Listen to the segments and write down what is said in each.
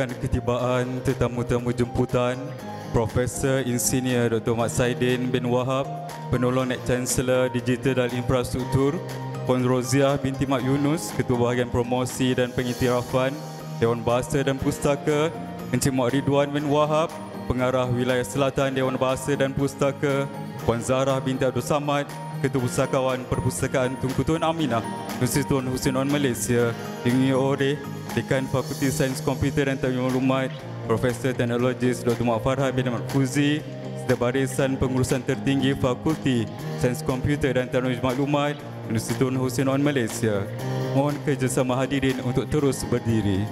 Mengumumkan ketibaan tetamu-tamu jemputan Profesor Insinyur Dr. Mat Saidin bin Wahab, Penolong Nek Chancellor Digital dan Infrastruktur, Puan Roziah binti Mak Yunus, Ketua Bahagian Promosi dan Pengiktirafan Dewan Bahasa dan Pustaka, Encik Mak Ridwan bin Wahab, Pengarah Wilayah Selatan Dewan Bahasa dan Pustaka, Puan Zahra binti Abdul Samad, Ketua Pustakawan Perpustakaan Tunku Tun Aminah, Nusi Tun Husin On Malaysia, diingini oleh Dekan Fakulti Sains Komputer dan Teknologi Maklumat, Profesor Teknologis Dr. Mak Farhad bin Ahmad Fuzi, serta barisan pengurusan tertinggi Fakulti Sains Komputer dan Teknologi Maklumat, Nusi Tun Husin On Malaysia. Mohon kerjasama hadirin untuk terus berdiri.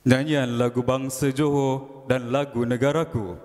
Nyanyian lagu bangsa Johor dan lagu negaraku.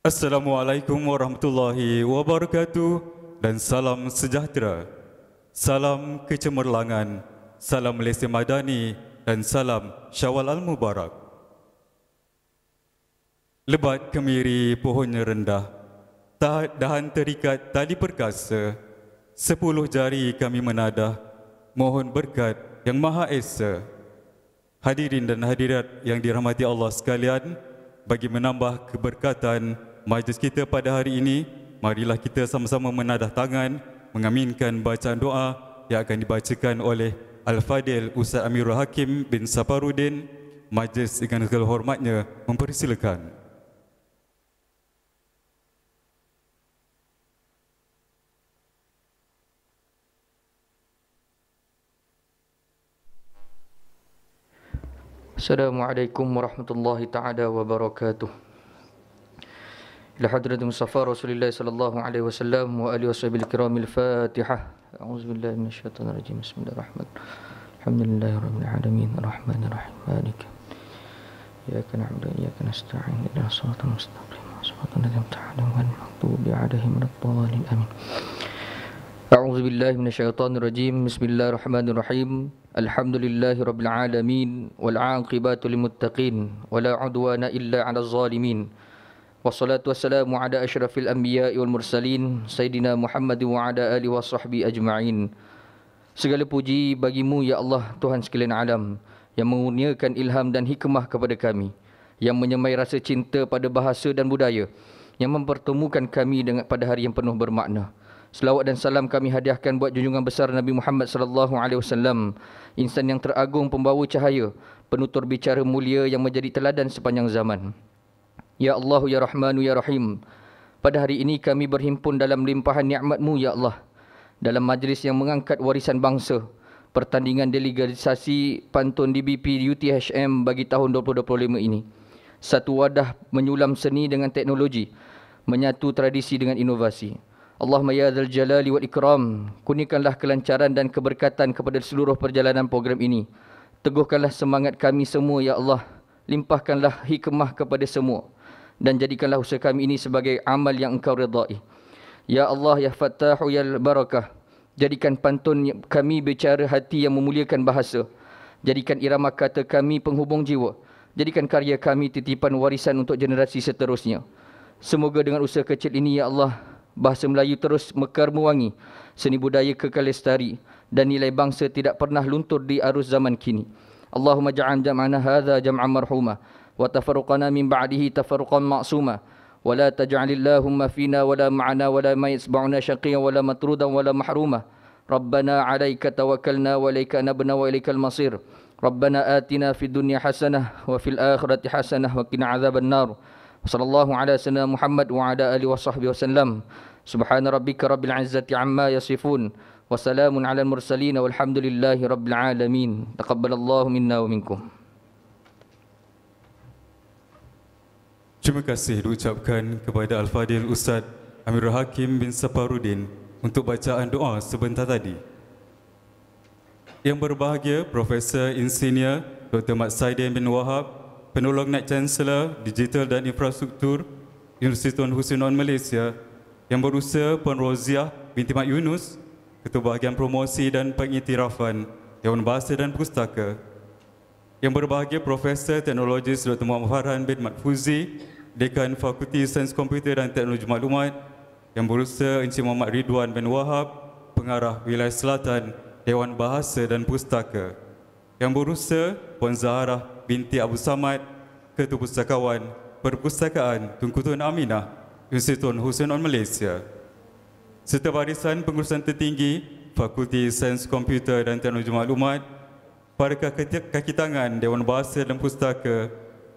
Assalamualaikum warahmatullahi wabarakatuh dan salam sejahtera. Salam kecemerlangan, salam Malaysia Madani dan salam Syawal Al-Mubarak. Lebat kemiri pohonnya rendah, dahan terikat tali perkasa, 10 jari kami menadah, mohon berkat yang Maha Esa. Hadirin dan hadirat yang dirahmati Allah sekalian, bagi menambah keberkatan majlis kita pada hari ini, marilah kita sama-sama menadah tangan, mengaminkan bacaan doa yang akan dibacakan oleh Al-Fadil Ustaz Amirul Hakim bin Safarudin. Majlis dengan segala hormatnya mempersilakan. Assalamualaikum warahmatullahi ta'ala wabarakatuh. Ila hadrati Mustafa Rasulullah sallallahu alaihi wasallam wa alihi washabil kiramil Fatihah. A'udzubillahi minasyaitonir rajim. Bismillahirrahmanirrahim. Alhamdulillahirabbil alamin arrahmanir rahim maliki iyyaka na'budu wa iyyaka nasta'in ihdinas siratal mustaqim siratal ladzina an'amta 'alaihim ghairil maghdubi 'alaihim waladdallin amin. A'udzubillahi minasyaitonir rajim. Bismillahirrahmanirrahim. Alhamdulillahirabbil alamin wal 'aqibatu lil muttaqin wala 'udwana illa 'alal zalimin. Wassalatu wassalamu ala asyrafil anbiya'i wal mursalin Sayyidina Muhammad wa ala alihi wa sahbihi ajma'in. Segala puji bagimu ya Allah Tuhan sekalian alam, yang mengurniakan ilham dan hikmah kepada kami, yang menyemai rasa cinta pada bahasa dan budaya, yang mempertemukan kami pada hari yang penuh bermakna. Selawat dan salam kami hadiahkan buat junjungan besar Nabi Muhammad sallallahu alaihi wasallam, insan yang teragung, pembawa cahaya, penutur bicara mulia yang menjadi teladan sepanjang zaman. Ya Allah, ya Rahmanu, ya Rahim, pada hari ini kami berhimpun dalam limpahan nikmat-Mu ya Allah, dalam majlis yang mengangkat warisan bangsa, pertandingan delegasi pantun DBP UTHM bagi tahun 2025 ini. Satu wadah menyulam seni dengan teknologi, menyatu tradisi dengan inovasi. Allahumma ya dzal jalali wal ikram, kurniakanlah kelancaran dan keberkatan kepada seluruh perjalanan program ini. Teguhkanlah semangat kami semua ya Allah, limpahkanlah hikmah kepada semua, dan jadikanlah usaha kami ini sebagai amal yang Engkau redai. Ya Allah, ya Fattahu, ya Barakah, jadikan pantun kami bicara hati yang memuliakan bahasa. Jadikan irama kata kami penghubung jiwa. Jadikan karya kami titipan warisan untuk generasi seterusnya. Semoga dengan usaha kecil ini ya Allah, bahasa Melayu terus mekar mewangi, seni budaya kekal lestari, dan nilai bangsa tidak pernah luntur di arus zaman kini. Allahumma ja'an jam'ana hadha jam'an marhumah, wa tafarruqana min ba'dihi tafarruqan ma'sumah, wa la taj'alillahumma fina wa la ma'ana wa la mayasba'una syaqiyan wa la matrudan wa la mahrumah. Rabbana 'alaika tawakkalna wa ilaika anabna wa ilaikal masir. Rabbana atina fid dunya hasanah wa fil akhirati hasanah wa qina 'adzaban nar. Sallallahu ala sayyidina Muhammad wa ala alihi wa sahbihi wasallam. Subhana rabbika rabbil izzati amma yasifun, wa salamun ala mursalin walhamdulillahi rabbil alamin. Taqabbalallahu minna wa minkum. Terima kasih diucapkan kepada Al-Fadhil Ustaz Amirul Hakim bin Saparudin untuk bacaan doa sebentar tadi. Yang berbahagia Profesor Insinyur Dr. Mat Saidin bin Wahab, Penolong Naib Chancellor Digital dan Infrastruktur Universiti Tun Hussein Malaysia, yang berusaha Puan Roziah binti Mat Yunus, Ketua Bahagian Promosi dan Pengiktirafan Dewan Bahasa dan Pustaka. Yang berbahagia Profesor Teknologis Dr. Muhammad Farhan bin Mat Fuzi, Dekan Fakulti Sains Komputer dan Teknologi Maklumat. Yang berusaha Encik Muhammad Ridwan bin Wahab, Pengarah Wilayah Selatan Dewan Bahasa dan Pustaka. Yang berusaha Puan Zaharah binti Abu Samad, Ketua Pustakawan Perpustakaan Tunku Tun Aminah, Universiti Tun Hussein Malaysia. Serta barisan pengurusan tertinggi Fakulti Sains Komputer dan Teknologi Maklumat, para kaki tangan Dewan Bahasa dan Pustaka,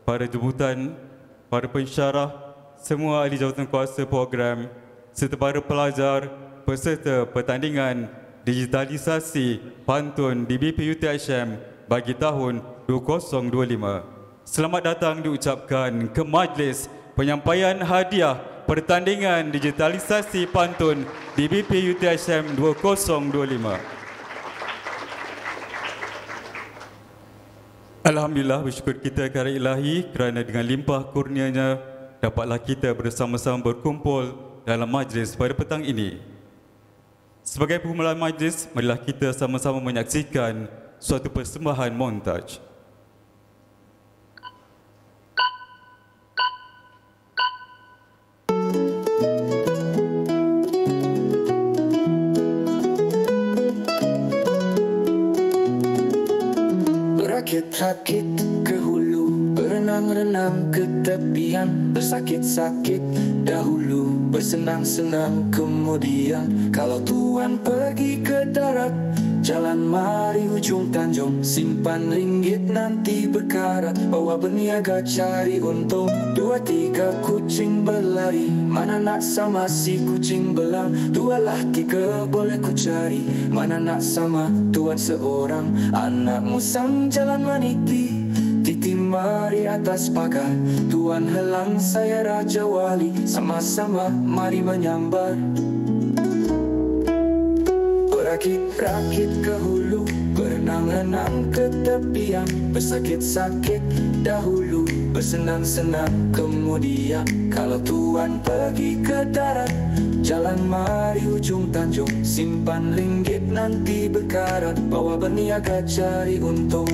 para jemputan, para pensyarah, semua ahli jawatan kuasa program, serta para pelajar peserta pertandingan digitalisasi pantun DBP UTHM bagi tahun 2025. Selamat datang diucapkan ke majlis penyampaian hadiah pertandingan digitalisasi pantun DBP UTHM 2025. Alhamdulillah, bersyukur kita kepada Ilahi kerana dengan limpah kurnianya dapatlah kita bersama-sama berkumpul dalam majlis pada petang ini. Sebagai permulaan majlis, marilah kita sama-sama menyaksikan suatu persembahan montaj. Rakit-rakit ke hulu, berenang-renang ke tepian, bersakit-sakit dahulu, bersenang-senang kemudian. Kalau Tuan pergi ke darat, jalan mari ujung Tanjung, simpan ringgit nanti berkarat, bawa berniaga cari untung. 2-3 kucing berlari, mana nak sama si kucing belang. 2-3 boleh ku cari, mana nak sama Tuan seorang. Anak musang jalan meniti, titi mari atas pagar. Tuan helang saya Raja Wali, sama-sama mari menyambar. Berakit-rakit ke hulu, berenang-renang ke tepian, bersakit-sakit dahulu, bersenang-senang kemudian. Kalau Tuan pergi ke darat, jalan mari ujung Tanjung, simpan ringgit nanti berkarat, bawa berniaga cari untung.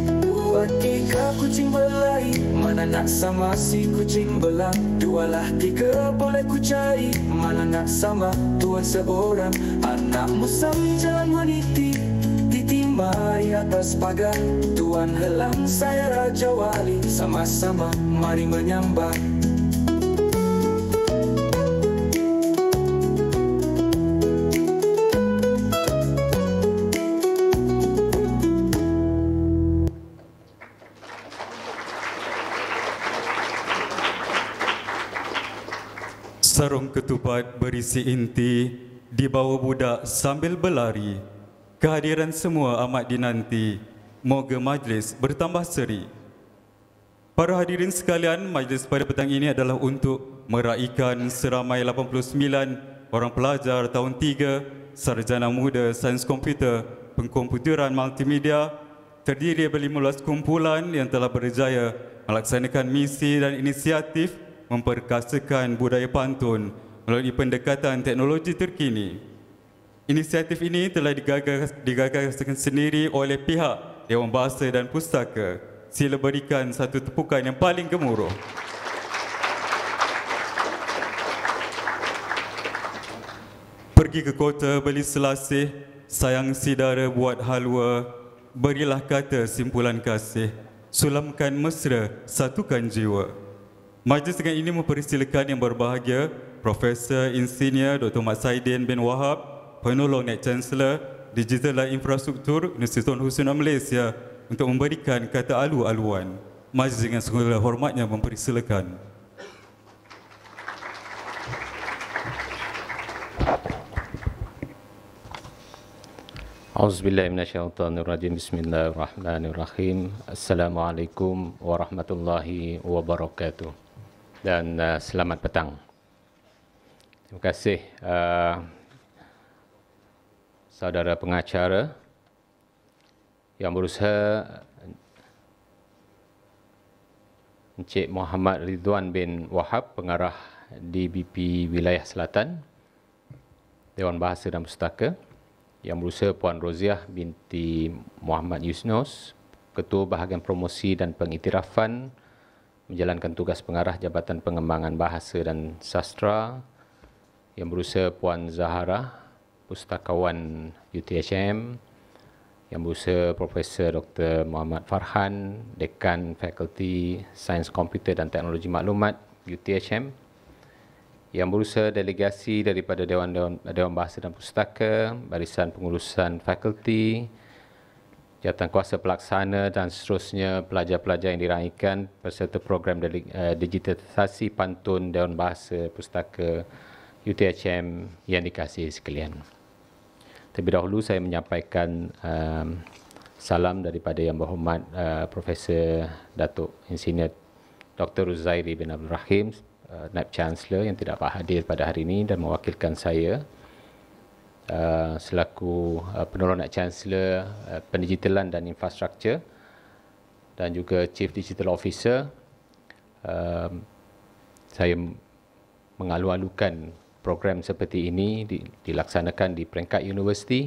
2-3 kucing berlari, mana nak sama si kucing belang. 2-3 boleh ku cari, mana nak sama Tuan seorang. Anak musang jalan meniti, Mari atas pagar Tuan Helang, saya Raja Wali. Sama-sama mari menyembah. Sarung ketupat berisi inti dibawa budak sambil berlari. Kehadiran semua amat dinanti. Moga majlis bertambah seri. Para hadirin sekalian, majlis pada petang ini adalah untuk meraikan seramai 89 orang pelajar tahun 3 sarjana muda sains komputer pengkomputeran multimedia terdiri dari 15 kumpulan yang telah berjaya melaksanakan misi dan inisiatif memperkasakan budaya pantun melalui pendekatan teknologi terkini. Inisiatif ini telah digagaskan sendiri oleh pihak Dewan Bahasa dan Pustaka. Sila berikan satu tepukan yang paling gemuruh. Pergi ke kota beli selasih, sayang sidara buat halwa, berilah kata simpulan kasih, sulamkan mesra, satukan jiwa. Majlis dengan ini mempersilakan yang berbahagia Profesor Insinyur Dr. Mat Saidin bin Wahab, Penolong Naib Chancellor Digital dan Infrastruktur Universiti Tun Husna Malaysia untuk memberikan kata alu-aluan. Majlis dengan segala hormatnya mempersilakan. Auzubillahiminasyaitonirrajim. Bismillahirrahmanirrahim. Assalamualaikum warahmatullahi wabarakatuh. Dan selamat petang. Terima kasih saudara pengacara yang berusaha, Encik Muhammad Ridwan bin Wahab, pengarah DBP Wilayah Selatan, Dewan Bahasa dan Pustaka, yang berusaha Puan Roziah binti Muhammad Yusnos, Ketua Bahagian Promosi dan Pengiktirafan, menjalankan tugas pengarah Jabatan Pengembangan Bahasa dan Sastra, yang berusaha Puan Zahara, Pustakawan UTHM, yang berusaha Profesor Dr. Muhammad Farhan, Dekan Fakulti Sains Komputer dan Teknologi Maklumat UTHM, yang berusaha delegasi daripada Dewan Bahasa dan Pustaka, Barisan Pengurusan Fakulti, Jawatan Kuasa Pelaksana dan seterusnya, pelajar-pelajar yang diraikan peserta program digitalisasi pantun Dewan Bahasa Pustaka UTHM yang dikasihi sekalian. Terlebih dahulu saya menyampaikan salam daripada Yang Berhormat Profesor Datuk Insinyur Dr. Ruzairi bin Abdul Rahim, Naib Chancellor yang tidak dapat hadir pada hari ini dan mewakilkan saya selaku penolong Naib Chancellor Pendigitalan dan Infrastruktur dan juga Chief Digital Officer. Saya mengalu-alukan program seperti ini dilaksanakan di peringkat universiti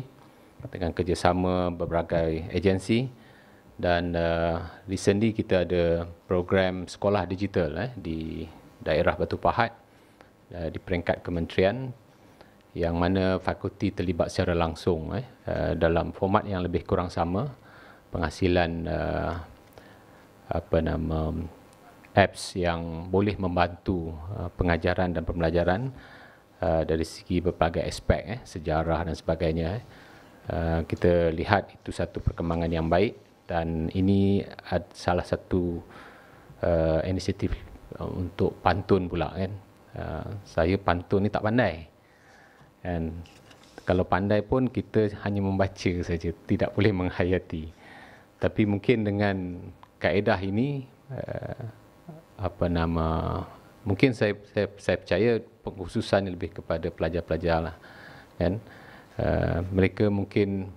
dengan kerjasama berbagai agensi, dan recently kita ada program sekolah digital di daerah Batu Pahat di peringkat kementerian, yang mana fakulti terlibat secara langsung dalam format yang lebih kurang sama, penghasilan apps yang boleh membantu pengajaran dan pembelajaran dari segi berbagai aspek, sejarah dan sebagainya. Kita lihat itu satu perkembangan yang baik, dan ini salah satu inisiatif untuk pantun pula kan. Saya pantun ni tak pandai, dan kalau pandai pun kita hanya membaca saja, tidak boleh menghayati. Tapi mungkin dengan kaedah ini mungkin saya percaya pengkhususan lebih kepada pelajar-pelajar lah, kan. Mereka mungkin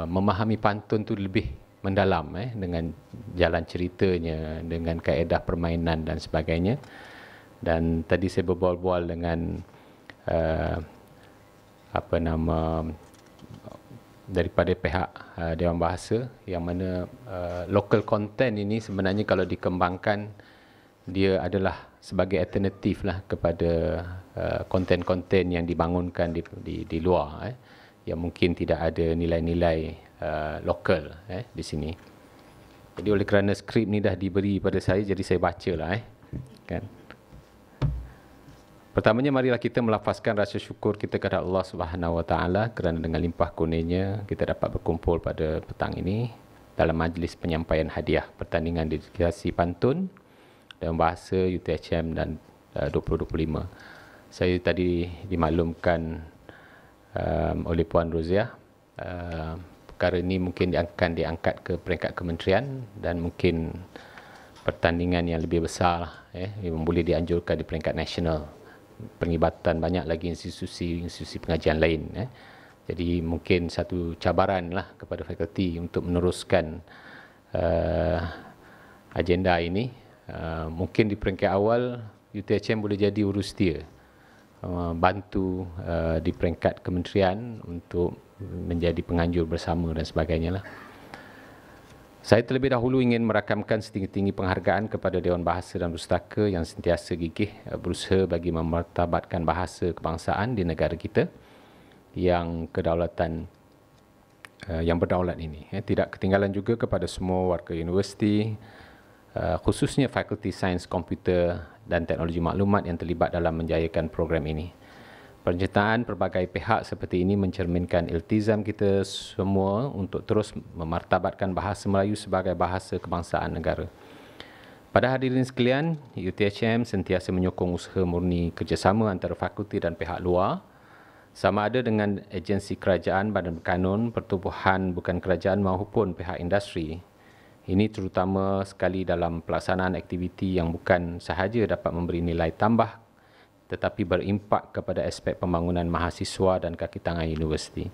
memahami pantun tu lebih mendalam dengan jalan ceritanya, dengan kaedah permainan dan sebagainya. Dan tadi saya berbual-bual dengan daripada pihak Dewan Bahasa, yang mana local content ini sebenarnya kalau dikembangkan, dia adalah sebagai alternatif lah kepada konten-konten yang dibangunkan di luar, yang mungkin tidak ada nilai-nilai lokal di sini. Jadi oleh kerana skrip ni dah diberi pada saya, jadi saya bacalah kan. Pertamanya marilah kita melafazkan rasa syukur kita kepada Allah Subhanahu Wa Taala kerana dengan limpah kurnianya kita dapat berkumpul pada petang ini dalam majlis penyampaian hadiah pertandingan dedikasi pantun dalam bahasa UTHM dan 2025. Saya tadi dimaklumkan oleh Puan Roziah, perkara ini mungkin akan diangkat ke peringkat kementerian dan mungkin pertandingan yang lebih besar yang boleh dianjurkan di peringkat nasional. Penglibatan banyak lagi institusi pengajian lain. Jadi mungkin satu cabaran lah kepada fakulti untuk meneruskan agenda ini. Mungkin di peringkat awal UTHM boleh jadi urus dia, bantu di peringkat kementerian untuk menjadi penganjur bersama dan sebagainya lah. Saya terlebih dahulu ingin merakamkan setinggi-tinggi penghargaan kepada Dewan Bahasa dan Pustaka yang sentiasa gigih berusaha bagi memartabatkan bahasa kebangsaan di negara kita yang kedaulatan yang berdaulat ini. Tidak ketinggalan juga kepada semua warga universiti, khususnya Fakulti Sains Komputer dan Teknologi Maklumat yang terlibat dalam menjayakan program ini. Penyertaan pelbagai pihak seperti ini mencerminkan iltizam kita semua untuk terus memartabatkan bahasa Melayu sebagai bahasa kebangsaan negara. Pada hadirin sekalian, UTHM sentiasa menyokong usaha murni kerjasama antara fakulti dan pihak luar, sama ada dengan agensi kerajaan, badan berkanun, pertubuhan bukan kerajaan maupun pihak industri. Ini terutama sekali dalam pelaksanaan aktiviti yang bukan sahaja dapat memberi nilai tambah tetapi berimpak kepada aspek pembangunan mahasiswa dan kaki tangan universiti.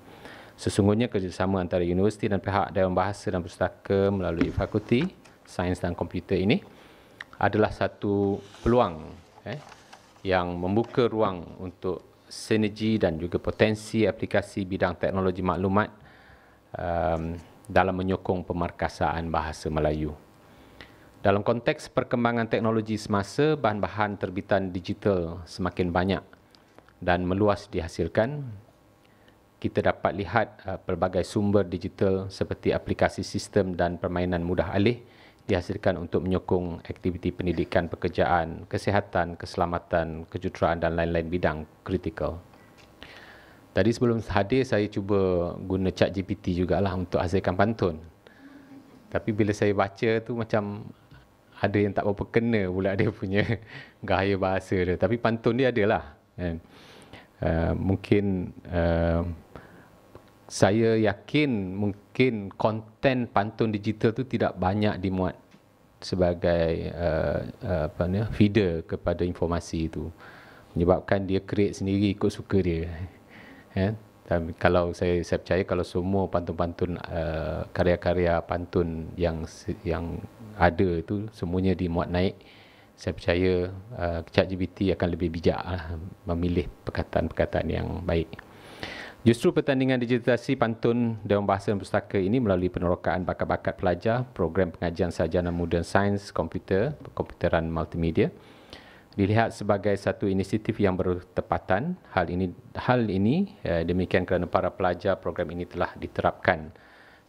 Sesungguhnya kerjasama antara universiti dan pihak Dewan Bahasa dan Pustaka melalui Fakulti Sains dan Komputer ini adalah satu peluang yang membuka ruang untuk sinergi dan juga potensi aplikasi bidang teknologi maklumat dalam menyokong pemarkasaan bahasa Melayu. Dalam konteks perkembangan teknologi semasa, bahan-bahan terbitan digital semakin banyak dan meluas dihasilkan. Kita dapat lihat pelbagai sumber digital seperti aplikasi sistem dan permainan mudah alih dihasilkan untuk menyokong aktiviti pendidikan, pekerjaan, kesihatan, keselamatan, kejuruteraan dan lain-lain bidang kritikal. Tadi sebelum hadir saya cuba guna ChatGPT jugalah untuk hasilkan pantun. Tapi bila saya baca tu macam ada yang tak berapa kena pula dia punya gaya bahasa dia. Tapi pantun dia adalah. Mungkin saya yakin mungkin konten pantun digital tu tidak banyak dimuat sebagai feeder kepada informasi itu. Menyebabkan dia create sendiri ikut suka dia. Tapi kalau saya percaya kalau semua pantun-pantun karya-karya pantun yang ada itu semuanya dimuat naik, saya percaya ChatGPT akan lebih bijak memilih perkataan-perkataan yang baik. Justru pertandingan digitalisasi pantun Dewan Bahasa dan Pustaka ini melalui penerokaan bakat-bakat pelajar, program pengajian sarjana modern sains komputer, komputeran multimedia, dilihat sebagai satu inisiatif yang bertepatan. Hal ini demikian kerana para pelajar program ini telah diterapkan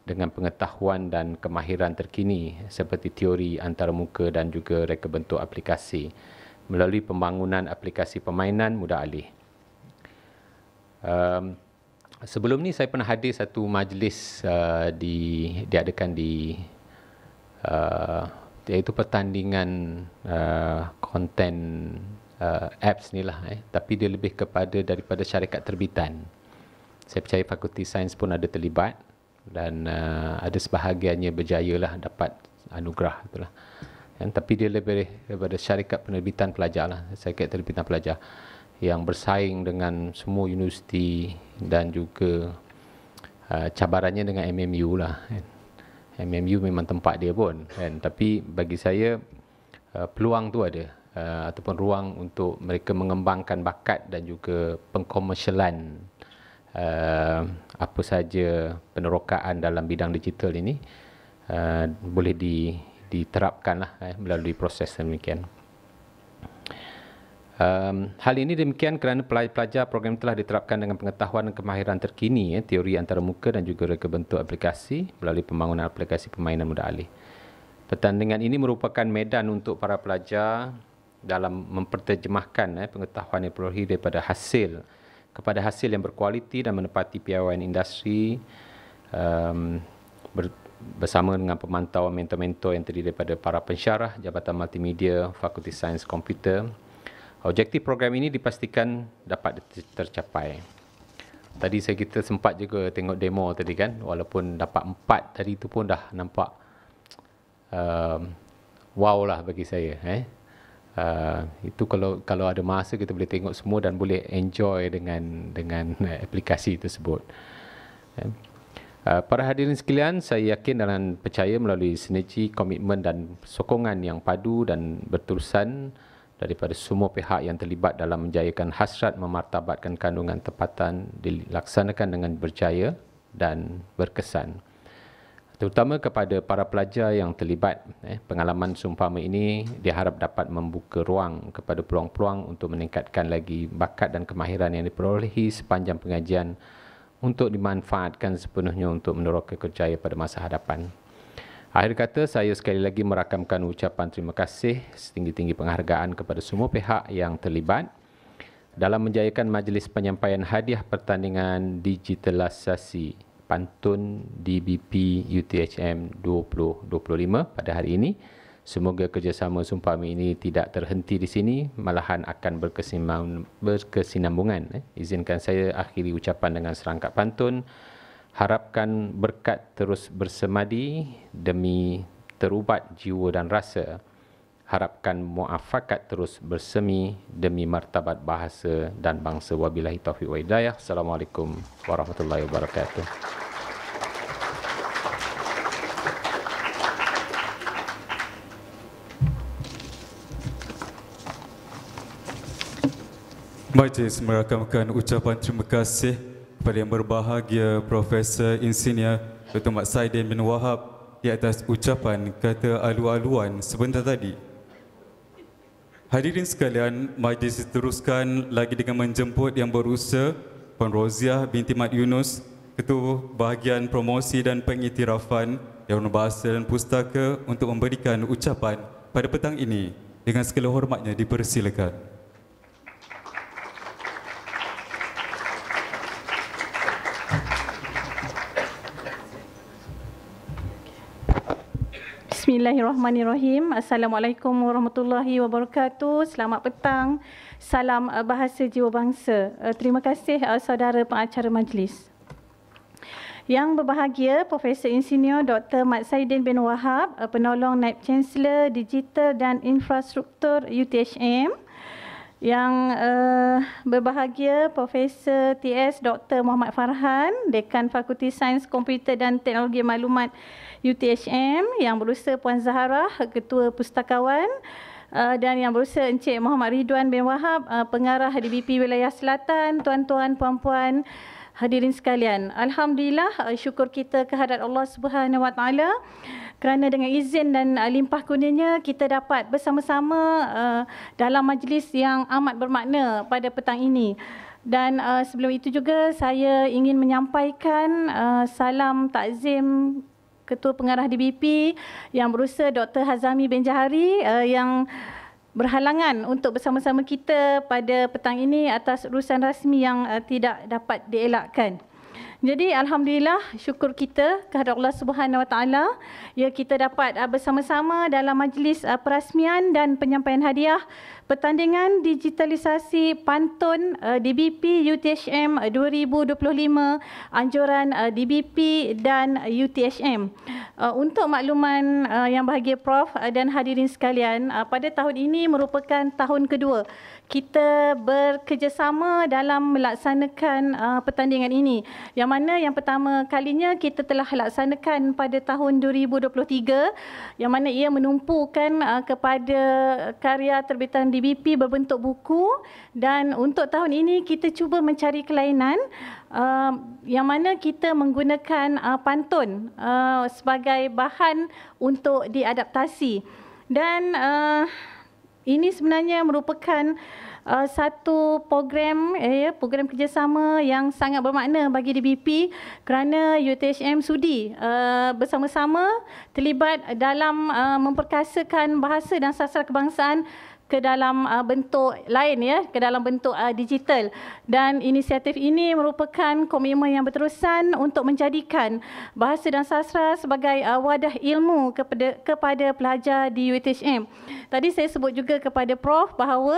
dengan pengetahuan dan kemahiran terkini seperti teori antarmuka dan juga reka bentuk aplikasi melalui pembangunan aplikasi permainan mudah alih. Sebelum ni saya pernah hadir satu majlis diadakan di iaitu pertandingan konten apps ni lah, tapi dia lebih kepada daripada syarikat terbitan. Saya percaya Fakulti Sains pun ada terlibat dan ada sebahagiannya berjaya lah dapat anugerah itulah. Tapi dia lebih daripada syarikat penerbitan pelajar lah, syarikat terbitan pelajar yang bersaing dengan semua universiti dan juga cabarannya dengan MMU lah. MMU memang tempat dia pun kan, tapi bagi saya peluang tu ada ataupun ruang untuk mereka mengembangkan bakat dan juga pengkomersialan apa saja penerokaan dalam bidang digital ini boleh diterapkanlah melalui proses demikian. Hal ini demikian kerana pelajar program telah diterapkan dengan pengetahuan dan kemahiran terkini, teori antarmuka dan juga reka bentuk aplikasi melalui pembangunan aplikasi permainan mudah alih. Pertandingan ini merupakan medan untuk para pelajar dalam memperterjemahkan pengetahuan yang diperolehi daripada hasil kepada hasil yang berkualiti dan menepati piawaian industri bersama dengan pemantauan mentor-mentor yang terdiri daripada para pensyarah, Jabatan Multimedia, Fakulti Sains Komputer. Objektif program ini dipastikan dapat tercapai. Tadi kita sempat juga tengok demo tadi kan, walaupun dapat 4 tadi itu pun dah nampak wow lah bagi saya. Itu kalau ada masa kita boleh tengok semua dan boleh enjoy dengan aplikasi tersebut. Para hadirin sekalian, saya yakin dan percaya melalui sinergi, komitmen dan sokongan yang padu dan berterusan daripada semua pihak yang terlibat dalam menjayakan hasrat memartabatkan kandungan tempatan dilaksanakan dengan berjaya dan berkesan. Terutama kepada para pelajar yang terlibat, pengalaman seumpama ini diharap dapat membuka ruang kepada peluang-peluang untuk meningkatkan lagi bakat dan kemahiran yang diperolehi sepanjang pengajian untuk dimanfaatkan sepenuhnya untuk meneroka kerjaya pada masa hadapan. Akhir kata, saya sekali lagi merakamkan ucapan terima kasih setinggi-tinggi penghargaan kepada semua pihak yang terlibat dalam menjayakan majlis penyampaian hadiah pertandingan digitalisasi pantun DBP UTHM 2025 pada hari ini. Semoga kerjasama seumpama ini tidak terhenti di sini, malahan akan berkesinambungan. Izinkan saya akhiri ucapan dengan serangkap pantun. Harapkan berkat terus bersemadi demi terubat jiwa dan rasa. Harapkan muafakat terus bersemi demi martabat bahasa dan bangsa. Wabillahi taufiq wa hidayah. Assalamualaikum warahmatullahi wabarakatuh. Majlis merakamkan ucapan terima kasih kepada yang berbahagia Profesor Insinyur Dr. Mat Saidin bin Wahab di atas ucapan kata alu-aluan sebentar tadi. Hadirin sekalian, majlis diteruskan lagi dengan menjemput yang berusaha Puan Roziah binti Mat Yunus, Ketua Bahagian Promosi dan Pengiktirafan Dewan Bahasa dan Pustaka untuk memberikan ucapan pada petang ini. Dengan segala hormatnya dipersilakan. Bismillahirrahmanirrahim. Assalamualaikum warahmatullahi wabarakatuh. Selamat petang. Salam bahasa jiwa bangsa. Terima kasih saudara pengacara majlis. Yang berbahagia Profesor Insinyur Dr. Mat Saidin bin Wahab, penolong Naib Chancellor Digital dan Infrastruktur UTHM. Yang berbahagia Profesor TS Dr. Muhammad Farhan, Dekan Fakulti Sains Komputer dan Teknologi Maklumat UTHM, yang berusaha Puan Zaharah, Ketua Pustakawan, dan yang berusaha Encik Muhammad Ridwan bin Wahab, Pengarah DBP Wilayah Selatan, tuan-tuan, puan-puan, hadirin sekalian. Alhamdulillah, syukur kita kehadrat Allah Subhanahu Wa Taala kerana dengan izin dan limpah kurnianya kita dapat bersama-sama dalam majlis yang amat bermakna pada petang ini. Dan sebelum itu juga saya ingin menyampaikan salam takzim Ketua Pengarah DBP yang berusaha Dr. Hazami bin Jahari yang berhalangan untuk bersama-sama kita pada petang ini atas urusan rasmi yang tidak dapat dielakkan. Jadi alhamdulillah, syukur kita kehadrat Allah Subhanahu Wa Taala ya kita dapat bersama-sama dalam majlis perasmian dan penyampaian hadiah pertandingan digitalisasi pantun DBP UTHM 2025 anjuran DBP dan UTHM. Untuk makluman yang bahagia Prof dan hadirin sekalian, pada tahun ini merupakan tahun kedua kita bekerjasama dalam melaksanakan pertandingan ini. Yang mana yang pertama kalinya kita telah laksanakan pada tahun 2023, yang mana ia menumpukan kepada karya terbitan DBP berbentuk buku, dan untuk tahun ini kita cuba mencari kelainan yang mana kita menggunakan pantun sebagai bahan untuk diadaptasi. Dan ini sebenarnya merupakan satu program program kerjasama yang sangat bermakna bagi DBP kerana UiTHM sudi bersama-sama terlibat dalam memperkasakan bahasa dan sastra kebangsaan ke dalam bentuk lain, ke dalam bentuk digital. Dan inisiatif ini merupakan komitmen yang berterusan untuk menjadikan bahasa dan sastra sebagai wadah ilmu kepada pelajar di UiTHM. Tadi saya sebut juga kepada Prof bahawa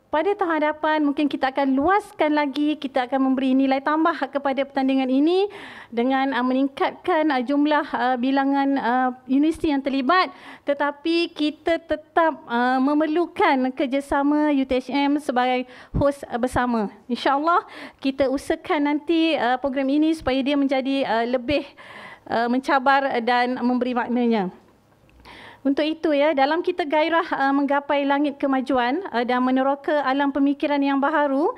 pada tahun hadapan mungkin kita akan luaskan lagi, kita akan memberi nilai tambah kepada pertandingan ini dengan meningkatkan jumlah bilangan universiti yang terlibat, tetapi kita tetap memerlukan kerjasama UiTHM sebagai host bersama. InsyaAllah kita usahakan nanti program ini supaya dia menjadi lebih mencabar dan memberi maknanya. Untuk itu dalam kita gairah menggapai langit kemajuan dan meneroka alam pemikiran yang baharu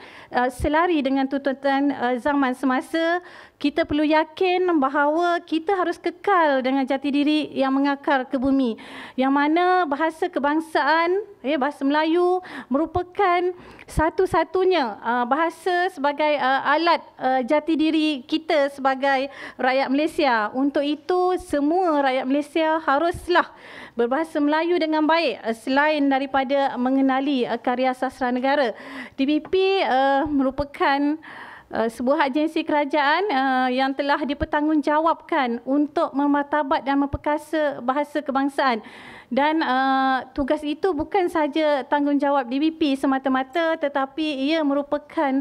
selari dengan tuntutan zaman semasa, kita perlu yakin bahawa kita harus kekal dengan jati diri yang mengakar ke bumi, yang mana bahasa kebangsaan, bahasa Melayu merupakan satu-satunya bahasa sebagai alat jati diri kita sebagai rakyat Malaysia. Untuk itu semua rakyat Malaysia haruslah berbahasa Melayu dengan baik selain daripada mengenali karya sastra negara. DBP merupakan sebuah agensi kerajaan yang telah dipertanggungjawabkan untuk memartabat dan memperkasa bahasa kebangsaan. Dan tugas itu bukan saja tanggungjawab DBP semata-mata, tetapi ia merupakan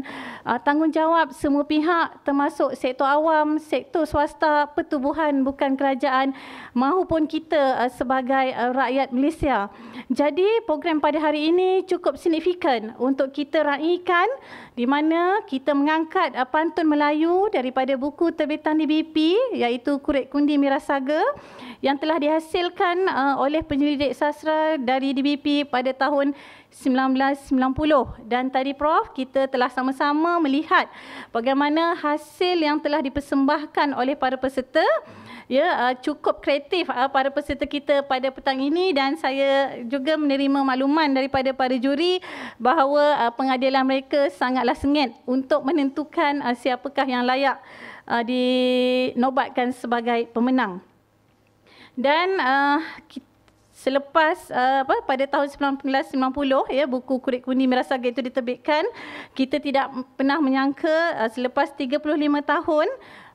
tanggungjawab semua pihak termasuk sektor awam, sektor swasta, pertubuhan bukan kerajaan mahupun kita sebagai rakyat Malaysia. Jadi program pada hari ini cukup signifikan untuk kita raikan, di mana kita mengangkat pantun Melayu daripada buku terbitan DBP iaitu Kurit Kundi Mirasaga yang telah dihasilkan oleh penyelidik sastra dari DBP pada tahun 1990. Dan tadi Prof, kita telah sama-sama melihat bagaimana hasil yang telah dipersembahkan oleh para peserta. Cukup kreatif para peserta kita pada petang ini, dan saya juga menerima makluman daripada para juri bahawa pengadilan mereka sangatlah sengit untuk menentukan siapakah yang layak dinobatkan sebagai pemenang. Dan selepas pada tahun 1990 buku Kurit Kundi Mirasaga itu diterbitkan, kita tidak pernah menyangka selepas 35 tahun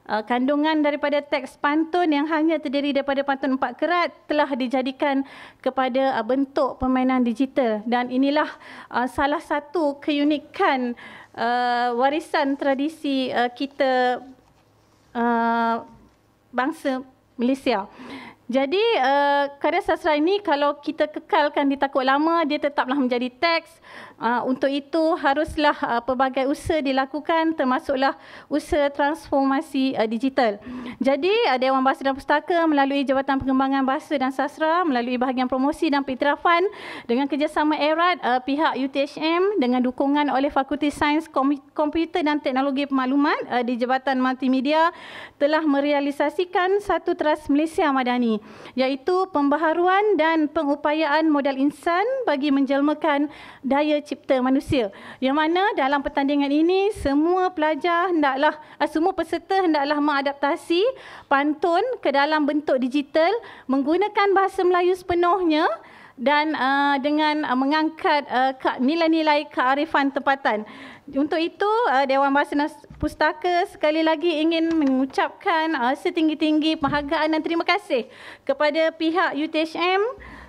kandungan daripada teks pantun yang hanya terdiri daripada pantun 4 kerat telah dijadikan kepada bentuk permainan digital. Dan inilah salah satu keunikan warisan tradisi kita bangsa Malaysia. Jadi karya sastra ini kalau kita kekalkan di takut lama, dia tetaplah menjadi teks. Untuk itu haruslah pelbagai usaha dilakukan, termasuklah usaha transformasi digital. Jadi Dewan Bahasa dan Pustaka melalui Jabatan Pengembangan Bahasa dan Sastra, melalui bahagian promosi dan pengiktirafan dengan kerjasama erat pihak UiTHM dengan dukungan oleh Fakulti Sains Komputer dan Teknologi Pemakluman di Jabatan Multimedia telah merealisasikan satu teras Malaysia Madani, iaitu pembaharuan dan pengupayaan modal insan bagi menjelmakan daya cipta manusia, yang mana dalam pertandingan ini semua pelajar semua peserta hendaklah mengadaptasi pantun ke dalam bentuk digital menggunakan bahasa Melayu sepenuhnya dan dengan mengangkat nilai-nilai kearifan tempatan. Untuk itu Dewan Bahasa dan Pustaka sekali lagi ingin mengucapkan setinggi-tinggi penghargaan dan terima kasih kepada pihak UiTHM,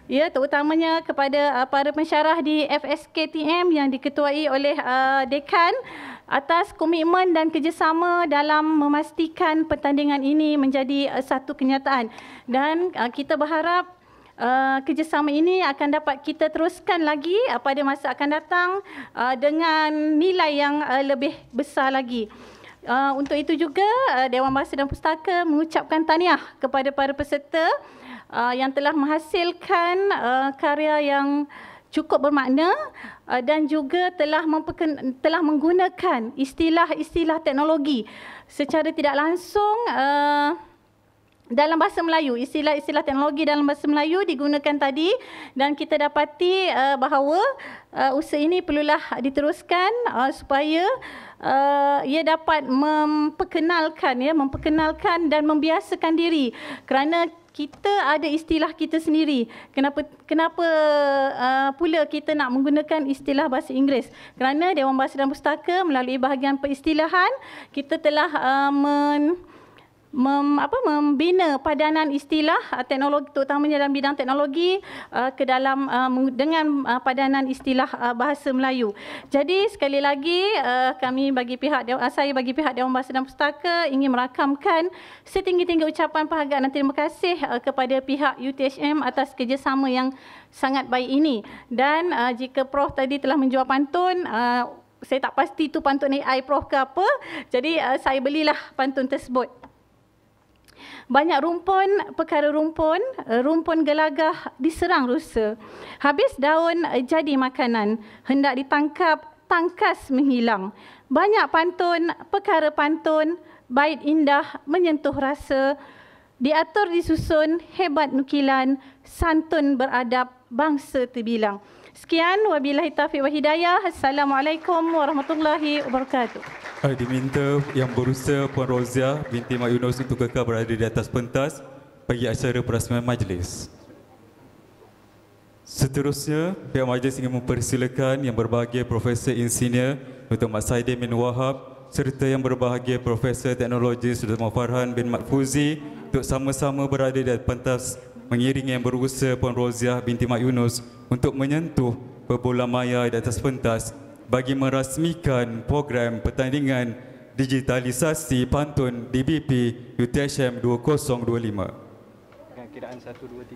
terutamanya kepada para pensyarah di FSKTM yang diketuai oleh Dekan atas komitmen dan kerjasama dalam memastikan pertandingan ini menjadi satu kenyataan. Dan kita berharap kerjasama ini akan dapat kita teruskan lagi pada masa akan datang dengan nilai yang lebih besar lagi. Untuk itu juga Dewan Bahasa dan Pustaka mengucapkan tahniah kepada para peserta yang telah menghasilkan karya yang cukup bermakna dan juga telah menggunakan istilah-istilah teknologi secara tidak langsung dalam bahasa Melayu, istilah-istilah teknologi dalam bahasa Melayu digunakan tadi, dan kita dapati bahawa usaha ini perlulah diteruskan supaya ia dapat memperkenalkan dan membiasakan diri, kerana kita ada istilah kita sendiri. Kenapa pula kita nak menggunakan istilah bahasa Inggeris? Kerana Dewan Bahasa dan Pustaka melalui bahagian peristilahan kita telah membina padanan istilah teknologi, terutamanya dalam bidang teknologi, ke dalam dengan padanan istilah bahasa Melayu. Jadi sekali lagi saya bagi pihak Dewan Bahasa dan Pustaka ingin merakamkan setinggi-tinggi ucapan penghargaan dan terima kasih kepada pihak UTHM atas kerjasama yang sangat baik ini. Dan jika Prof tadi telah menjual pantun, saya tak pasti itu pantun AI Prof ke apa, jadi saya belilah pantun tersebut. Banyak perkara rumpun gelagah diserang rusa. Habis daun jadi makanan, hendak ditangkap, tangkas menghilang. Banyak perkara pantun, bait indah menyentuh rasa. Diatur disusun, hebat nukilan, santun beradab, bangsa terbilang. Sekian, wabillahi taufiq wa hidayah. Assalamualaikum warahmatullahi wabarakatuh. Diminta yang berusaha Puan Roziah binti Mak Yunus untuk kekal berada di atas pentas bagi acara perasmian majlis. Seterusnya, pihak majlis ingin mempersilakan yang berbahagia Profesor Insinyur Dr. Mat Saidin bin Wahab serta yang berbahagia Profesor Teknologi Dr. Muhammad Farhan bin Mat Fuzi untuk sama-sama berada di atas pentas mengiringi yang berusaha Puan Roziah binti Mak Yunus untuk menyentuh berbola maya di atas pentas bagi merasmikan program pertandingan digitalisasi pantun DBP UTHM 2025. Dengan kiraan 1, 2, 3.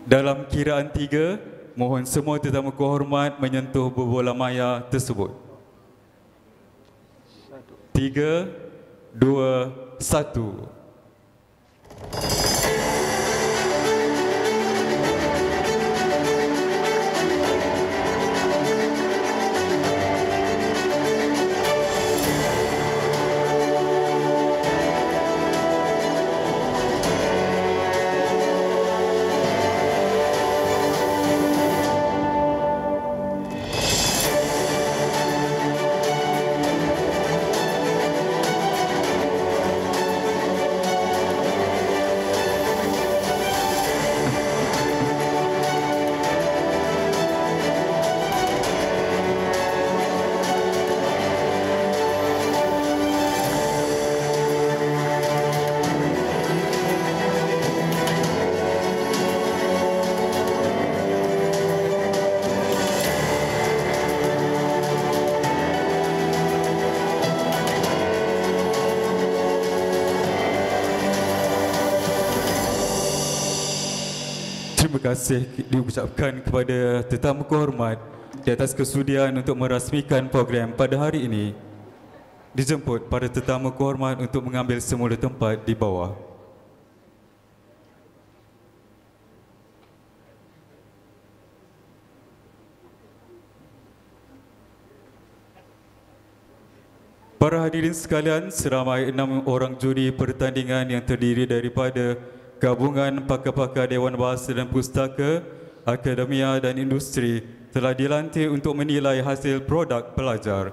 Dalam kiraan 3, mohon semua tetamu kehormat menyentuh berbola maya tersebut. 3, 2, 1. Terima kasih diucapkan kepada tetamu kehormat di atas kesudian untuk merasmikan program pada hari ini. Dijemput para tetamu kehormat untuk mengambil semula tempat di bawah. Para hadirin sekalian, seramai 6 orang juri pertandingan yang terdiri daripada Gabungan Pakar-Pakar Dewan Bahasa dan Pustaka, Akademia dan Industri telah dilantik untuk menilai hasil produk pelajar.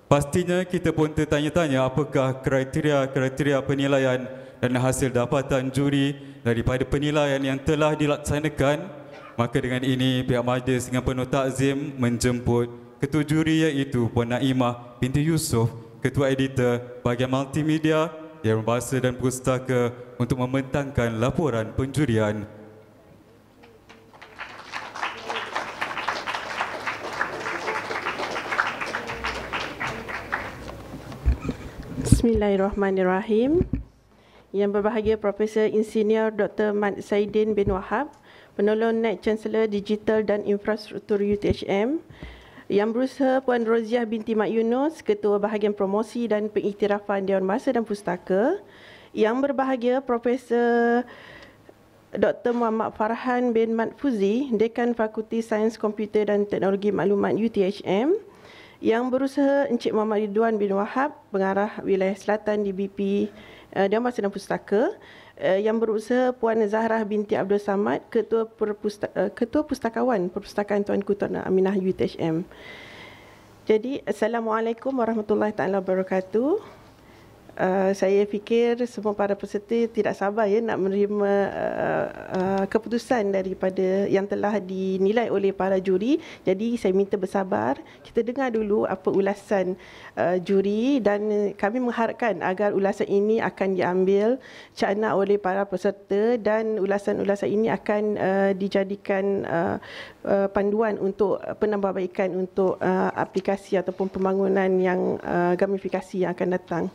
Pastinya kita pun tertanya-tanya apakah kriteria penilaian dan hasil dapatan juri daripada penilaian yang telah dilaksanakan. Maka dengan ini pihak majlis dengan penuh takzim menjemput ketua juri iaitu Puan Naimah binti Yusof, Ketua Editor bahagian multimedia Dewan Bahasa dan Pustaka untuk membentangkan laporan penjurian. Bismillahirrahmanirrahim. Yang berbahagia Profesor Insinyur Dr. Mat Saidin bin Wahab, Penolong Naib Chancellor Digital dan Infrastruktur UTHM, yang berusaha Puan Roziah binti Mak Yunus, Ketua Bahagian Promosi dan Pengiktirafan Dewan Bahasa dan Pustaka, yang berbahagia Profesor Dr. Muhammad Farhan bin Mat Fuzi, Dekan Fakulti Sains Komputer dan Teknologi Maklumat UTHM, Yang berusaha Encik Muhammad Ridwan bin Wahab, Pengarah Wilayah Selatan di BP Dewan Bahasa dan Pustaka. Yang berusaha Puan Zahrah binti Abdul Samad, Ketua Pustakawan Perpustakaan Tuanku Tuan Aminah UTHM. Jadi, Assalamualaikum warahmatullahi taala wabarakatuh. Saya fikir semua para peserta tidak sabar nak menerima keputusan daripada yang telah dinilai oleh para juri. Jadi saya minta bersabar. Kita dengar dulu apa ulasan juri dan kami mengharapkan agar ulasan ini akan diambil cerna oleh para peserta dan ulasan-ulasan ini akan dijadikan panduan untuk penambahbaikan untuk aplikasi ataupun pembangunan yang gamifikasi yang akan datang.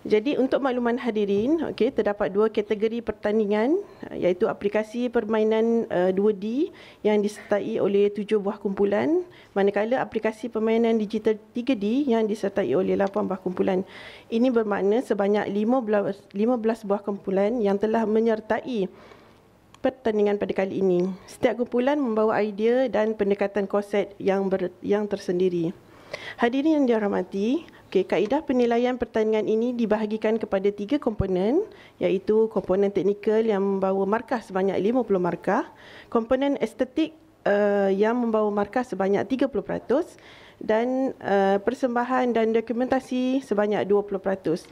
Jadi untuk makluman hadirin, terdapat dua kategori pertandingan, iaitu aplikasi permainan 2D yang disertai oleh 7 buah kumpulan, manakala aplikasi permainan digital 3D yang disertai oleh 8 buah kumpulan. Ini bermakna sebanyak 15 buah kumpulan yang telah menyertai pertandingan pada kali ini. Setiap kumpulan membawa idea dan pendekatan konsep yang tersendiri. Hadirin yang dirahmati, kaedah penilaian pertandingan ini dibahagikan kepada 3 komponen, iaitu komponen teknikal yang membawa markah sebanyak 50 markah, komponen estetik yang membawa markah sebanyak 30% dan persembahan dan dokumentasi sebanyak 20%.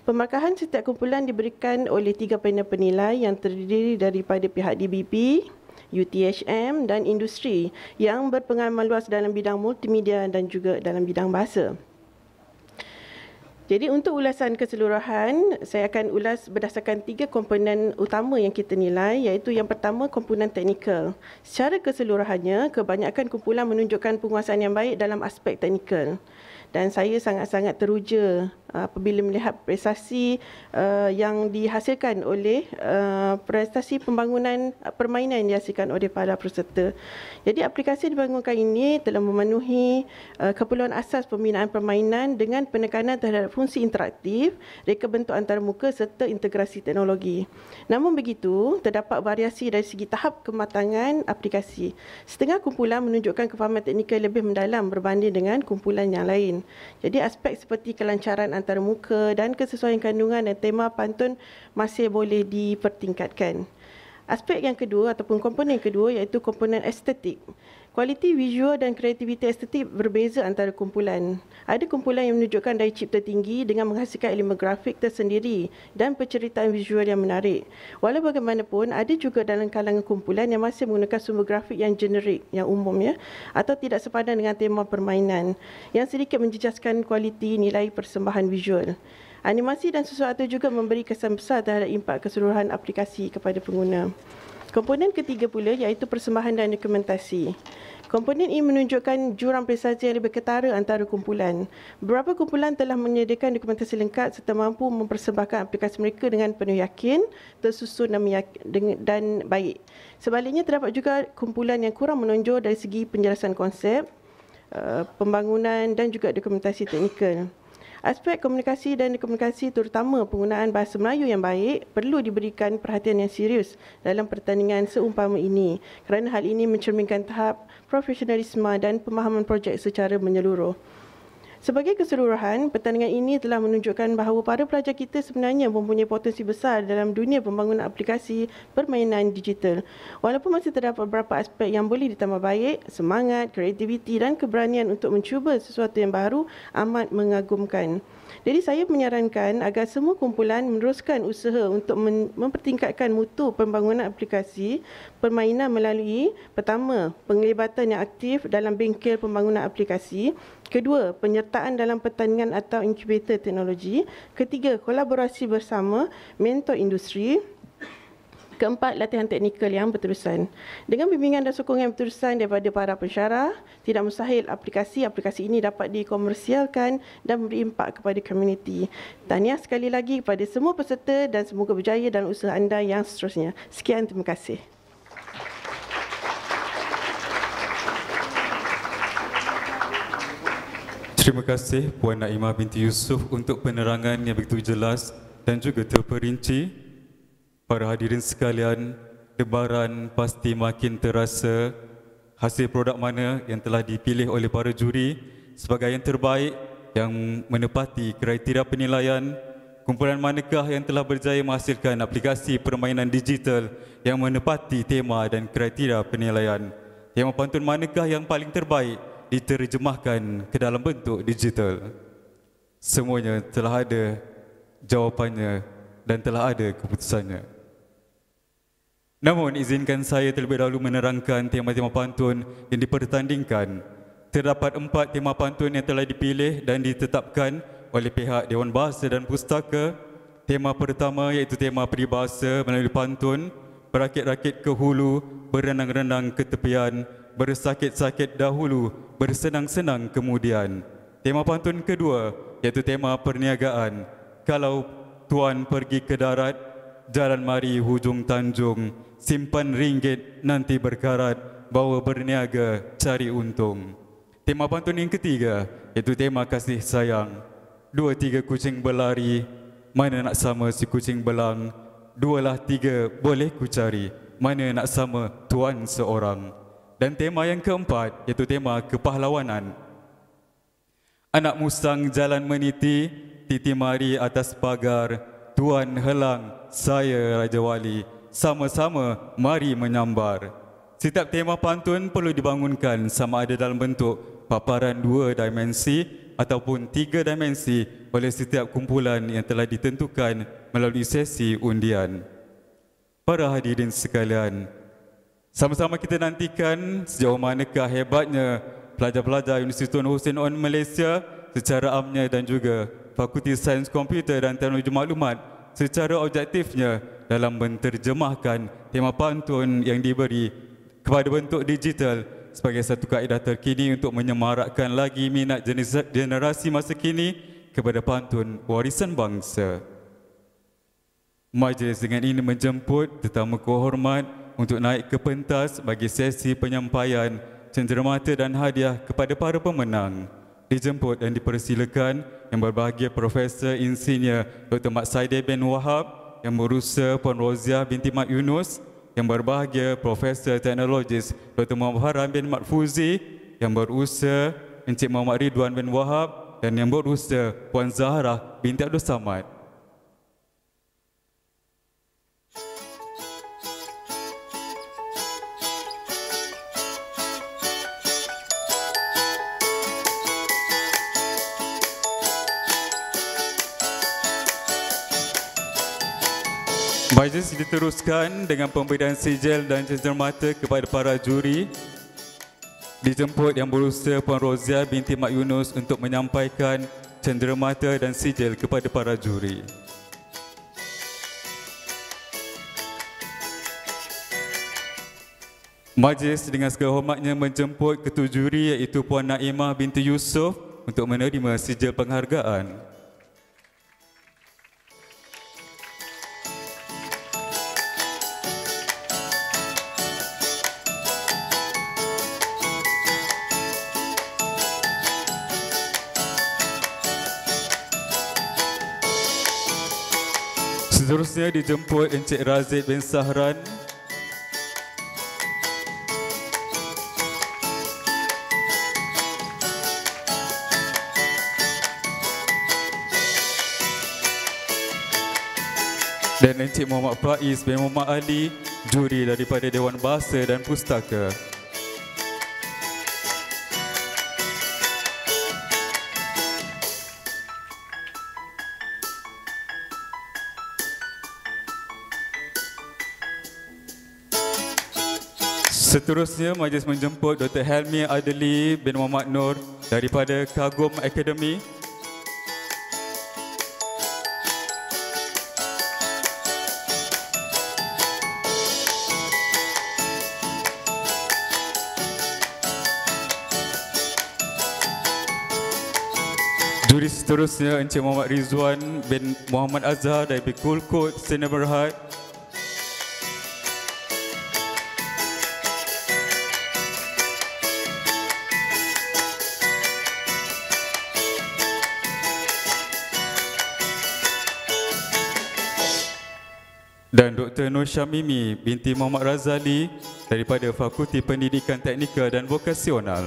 Pemarkahan setiap kumpulan diberikan oleh 3 panel penilai yang terdiri daripada pihak DBP, UTHM dan industri yang berpengalaman luas dalam bidang multimedia dan juga dalam bidang bahasa. Jadi untuk ulasan keseluruhan, saya akan ulas berdasarkan 3 komponen utama yang kita nilai, iaitu yang pertama komponen teknikal. Secara keseluruhannya, kebanyakan kumpulan menunjukkan penguasaan yang baik dalam aspek teknikal. Dan saya sangat-sangat teruja apabila melihat prestasi yang dihasilkan oleh prestasi pembangunan permainan yang dihasilkan oleh para peserta. Jadi aplikasi dibangunkan ini telah memenuhi keperluan asas pembinaan permainan dengan penekanan terhadap fungsi interaktif, reka bentuk antarmuka serta integrasi teknologi. Namun begitu, terdapat variasi dari segi tahap kematangan aplikasi. Setengah kumpulan menunjukkan kefahaman teknikal lebih mendalam berbanding dengan kumpulan yang lain. Jadi aspek seperti kelancaran antarmuka dan kesesuaian kandungan dan tema pantun masih boleh dipertingkatkan. Aspek yang kedua ataupun komponen kedua iaitu komponen estetik. Kualiti visual dan kreativiti estetik berbeza antara kumpulan. Ada kumpulan yang menunjukkan daya cipta tinggi dengan menghasilkan elemen grafik tersendiri dan penceritaan visual yang menarik. Walau bagaimanapun, ada juga dalam kalangan kumpulan yang masih menggunakan sumber grafik yang generik, yang umum atau tidak sepadan dengan tema permainan, yang sedikit menjejaskan kualiti nilai persembahan visual. Animasi dan sesuatu juga memberi kesan besar terhadap impak keseluruhan aplikasi kepada pengguna. Komponen ketiga pula iaitu persembahan dan dokumentasi. Komponen ini menunjukkan jurang prestasi yang lebih ketara antara kumpulan. Beberapa kumpulan telah menyediakan dokumentasi lengkap serta mampu mempersembahkan aplikasi mereka dengan penuh yakin, tersusun dan baik. Sebaliknya, terdapat juga kumpulan yang kurang menonjol dari segi penjelasan konsep, pembangunan dan juga dokumentasi teknikal. Aspek komunikasi dan komunikasi terutama penggunaan bahasa Melayu yang baik perlu diberikan perhatian yang serius dalam pertandingan seumpama ini kerana hal ini mencerminkan tahap profesionalisme dan pemahaman projek secara menyeluruh. Sebagai keseluruhan, pertandingan ini telah menunjukkan bahawa para pelajar kita sebenarnya mempunyai potensi besar dalam dunia pembangunan aplikasi permainan digital. Walaupun masih terdapat beberapa aspek yang boleh ditambah baik, semangat, kreativiti dan keberanian untuk mencuba sesuatu yang baru amat mengagumkan. Jadi saya menyarankan agar semua kumpulan meneruskan usaha untuk mempertingkatkan mutu pembangunan aplikasi permainan melalui pertama, penglibatan yang aktif dalam bengkel pembangunan aplikasi, kedua, penyertaan dalam pertandingan atau inkubator teknologi, ketiga, kolaborasi bersama mentor industri, keempat, latihan teknikal yang berterusan. Dengan bimbingan dan sokongan yang berterusan daripada para pensyarah, tidak mustahil aplikasi ini dapat dikomersialkan dan memberi impak kepada komuniti. Tahniah sekali lagi kepada semua peserta dan semoga berjaya dalam usaha anda yang seterusnya. Sekian, terima kasih. Terima kasih Puan Naimah binti Yusof untuk penerangan yang begitu jelas dan juga terperinci. Para hadirin sekalian, lebaran pasti makin terasa. Hasil produk mana yang telah dipilih oleh para juri sebagai yang terbaik yang menepati kriteria penilaian. Kumpulan manakah yang telah berjaya menghasilkan aplikasi permainan digital yang menepati tema dan kriteria penilaian? Tema pantun manakah yang paling terbaik diterjemahkan ke dalam bentuk digital? Semuanya telah ada jawapannya dan telah ada keputusannya. Namun izinkan saya terlebih dahulu menerangkan tema-tema pantun yang dipertandingkan. Terdapat 4 tema pantun yang telah dipilih dan ditetapkan oleh pihak Dewan Bahasa dan Pustaka. Tema pertama iaitu tema peribahasa melalui pantun, berakit-rakit ke hulu, berenang-renang ke tepian, bersakit-sakit dahulu, bersenang-senang kemudian. Tema pantun kedua iaitu tema perniagaan. Kalau tuan pergi ke darat, jalan mari hujung tanjung, simpan ringgit nanti berkarat, bawa berniaga cari untung. Tema pantun yang ketiga iaitu tema kasih sayang. 2-3 kucing berlari, mana nak sama si kucing belang. 2-3 boleh ku cari, mana nak sama tuan seorang. Dan tema yang keempat iaitu tema kepahlawanan. Anak musang jalan meniti, titi mari atas pagar, tuan helang, saya Raja Wali, sama-sama mari menyambar. Setiap tema pantun perlu dibangunkan sama ada dalam bentuk paparan 2 dimensi ataupun 3 dimensi oleh setiap kumpulan yang telah ditentukan melalui sesi undian. Para hadirin sekalian, sama-sama kita nantikan sejauh manakah hebatnya pelajar-pelajar Universiti Tun Hussein On Malaysia secara amnya dan juga Fakulti Sains Komputer dan Teknologi Maklumat secara objektifnya dalam menterjemahkan tema pantun yang diberi kepada bentuk digital sebagai satu kaedah terkini untuk menyemarakkan lagi minat generasi masa kini kepada pantun warisan bangsa. Majlis dengan ini menjemput tetamu kehormat untuk naik ke pentas bagi sesi penyampaian cenderamata dan hadiah kepada para pemenang. Dijemput dan dipersilakan yang berbahagia Profesor Insinyur Dr. Mat Saidin bin Wahab, Yang Berusaha Puan Roziah binti Mat Yunus, yang berbahagia Profesor Teknologis Dr. Muhammad Haram bin Mat Fuzi, yang berusaha Encik Muhammad Ridwan bin Wahab, dan yang berusaha Puan Zahra binti Abdul Samad. Majlis diteruskan dengan pemberian sijil dan cenderamata kepada para juri. Dijemput Yang Berusaha Puan Roziah binti Mat Yunus untuk menyampaikan cenderamata dan sijil kepada para juri. Majlis dengan segala hormatnya menjemput ketua juri iaitu Puan Naimah binti Yusof untuk menerima sijil penghargaan. Seterusnya dijemput Encik Razid bin Sahran, dan Encik Muhammad Faiz bin Muhammad Ali, juri daripada Dewan Bahasa dan Pustaka. Seterusnya, majlis menjemput Dr. Helmi Adeli bin Muhammad Nur daripada Kagum Akademi. Juri seterusnya Encik Muhammad Rizwan bin Muhammad Azhar dari Kulkut Sdn Bhd. Dan Dr. Nur Syamimi binti Muhammad Razali daripada Fakulti Pendidikan Teknikal dan Vokasional.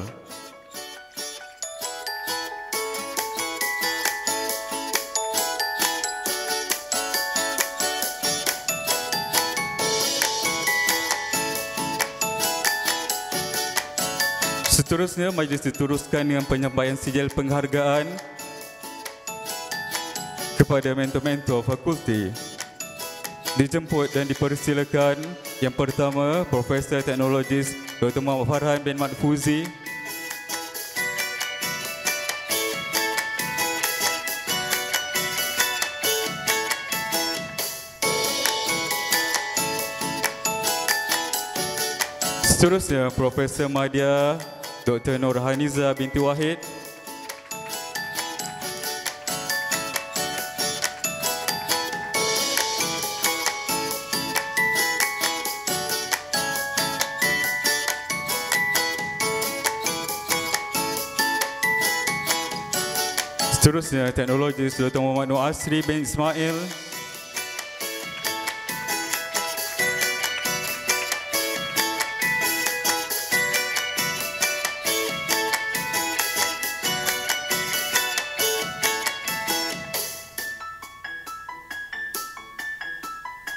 Seterusnya, majlis diteruskan dengan penyampaian sijil penghargaan kepada mentor-mentor fakulti. Dijemput dan dipersilakan yang pertama, Profesor Teknologis Dr. Muhammad Farhan bin Mat Fuzi. Seterusnya, Profesor Madya Dr. Nurhaniza binti Wahid. Seterusnya, Teknologis Dr. Muhammad Nur Asri bin Ismail.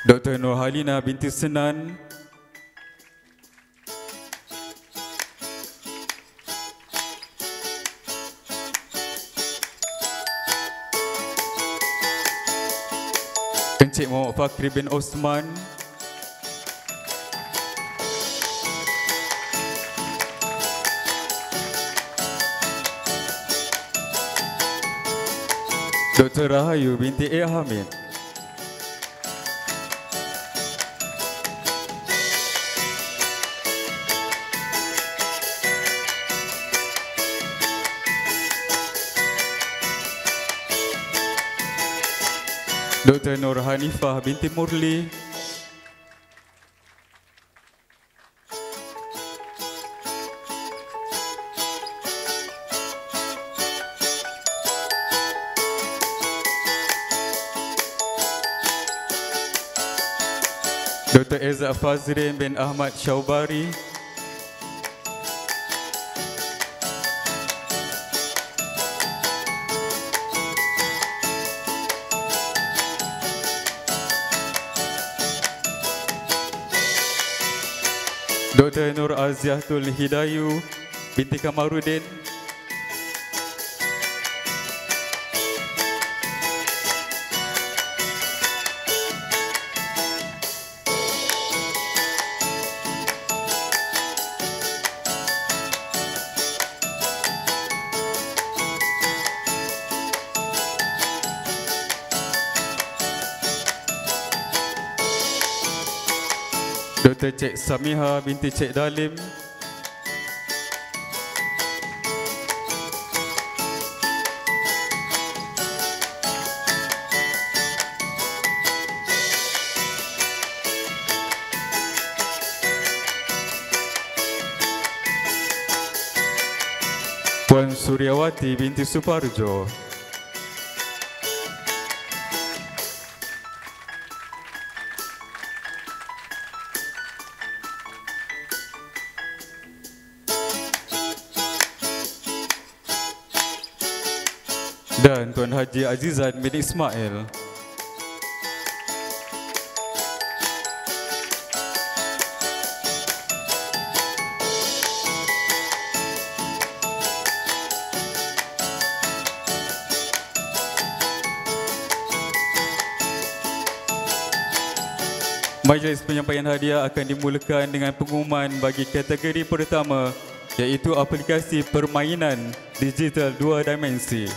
Dr. Nurhalina binti Senan. Encik Muhammad Fakri bin Osman. Dr. Rahayu binti A. Hamid. Dr. Nur Hanifah binti Murli. Dr. Izzat Fazrin bin Ahmad Syaubari. Dr. Nur Aziatul Hidayu binti Kamarudin. Dr. Cik Samiha binti Cik Dalim. Puan Suryawati binti Suparjo. Dan Tuan Haji Azizan bin Ismail. Majlis penyampaian hadiah akan dimulakan dengan pengumuman bagi kategori pertama, iaitu aplikasi permainan digital 2 dimensi.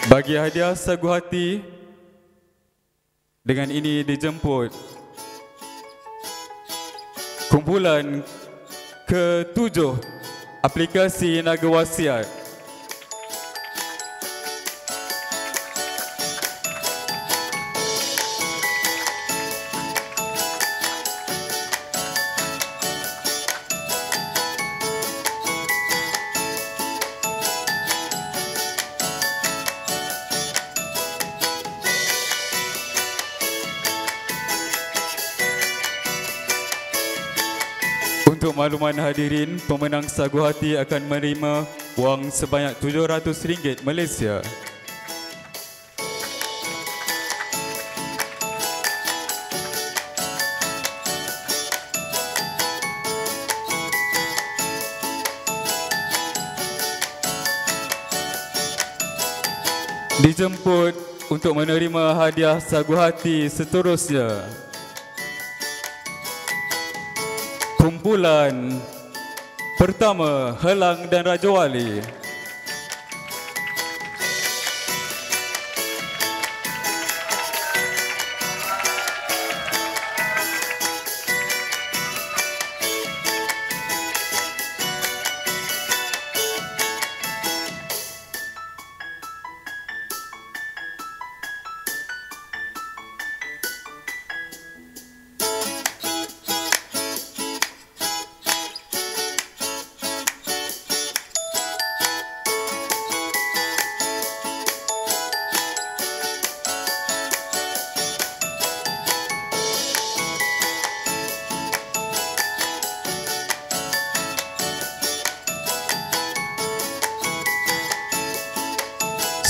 Bagi hadiah sagu hati, dengan ini dijemput kumpulan ke-7 aplikasi Naga Wasiat. Untuk makluman hadirin, pemenang sagu hati akan menerima wang sebanyak RM700 Malaysia. dijemput untuk menerima hadiah sagu hati seterusnya. Kumpulan pertama, Helang dan Raja Wali.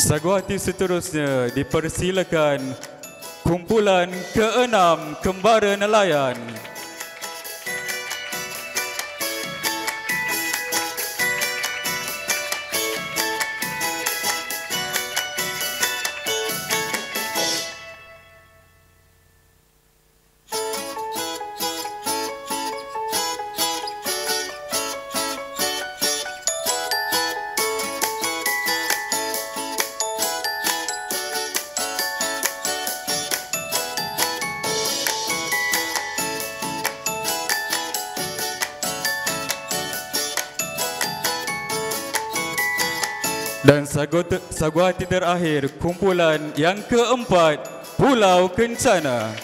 Sagu hati seterusnya dipersilakan kumpulan ke-6 Kembara Nelayan. Dan sagu hati terakhir, kumpulan yang keempat, Pulau Kencana.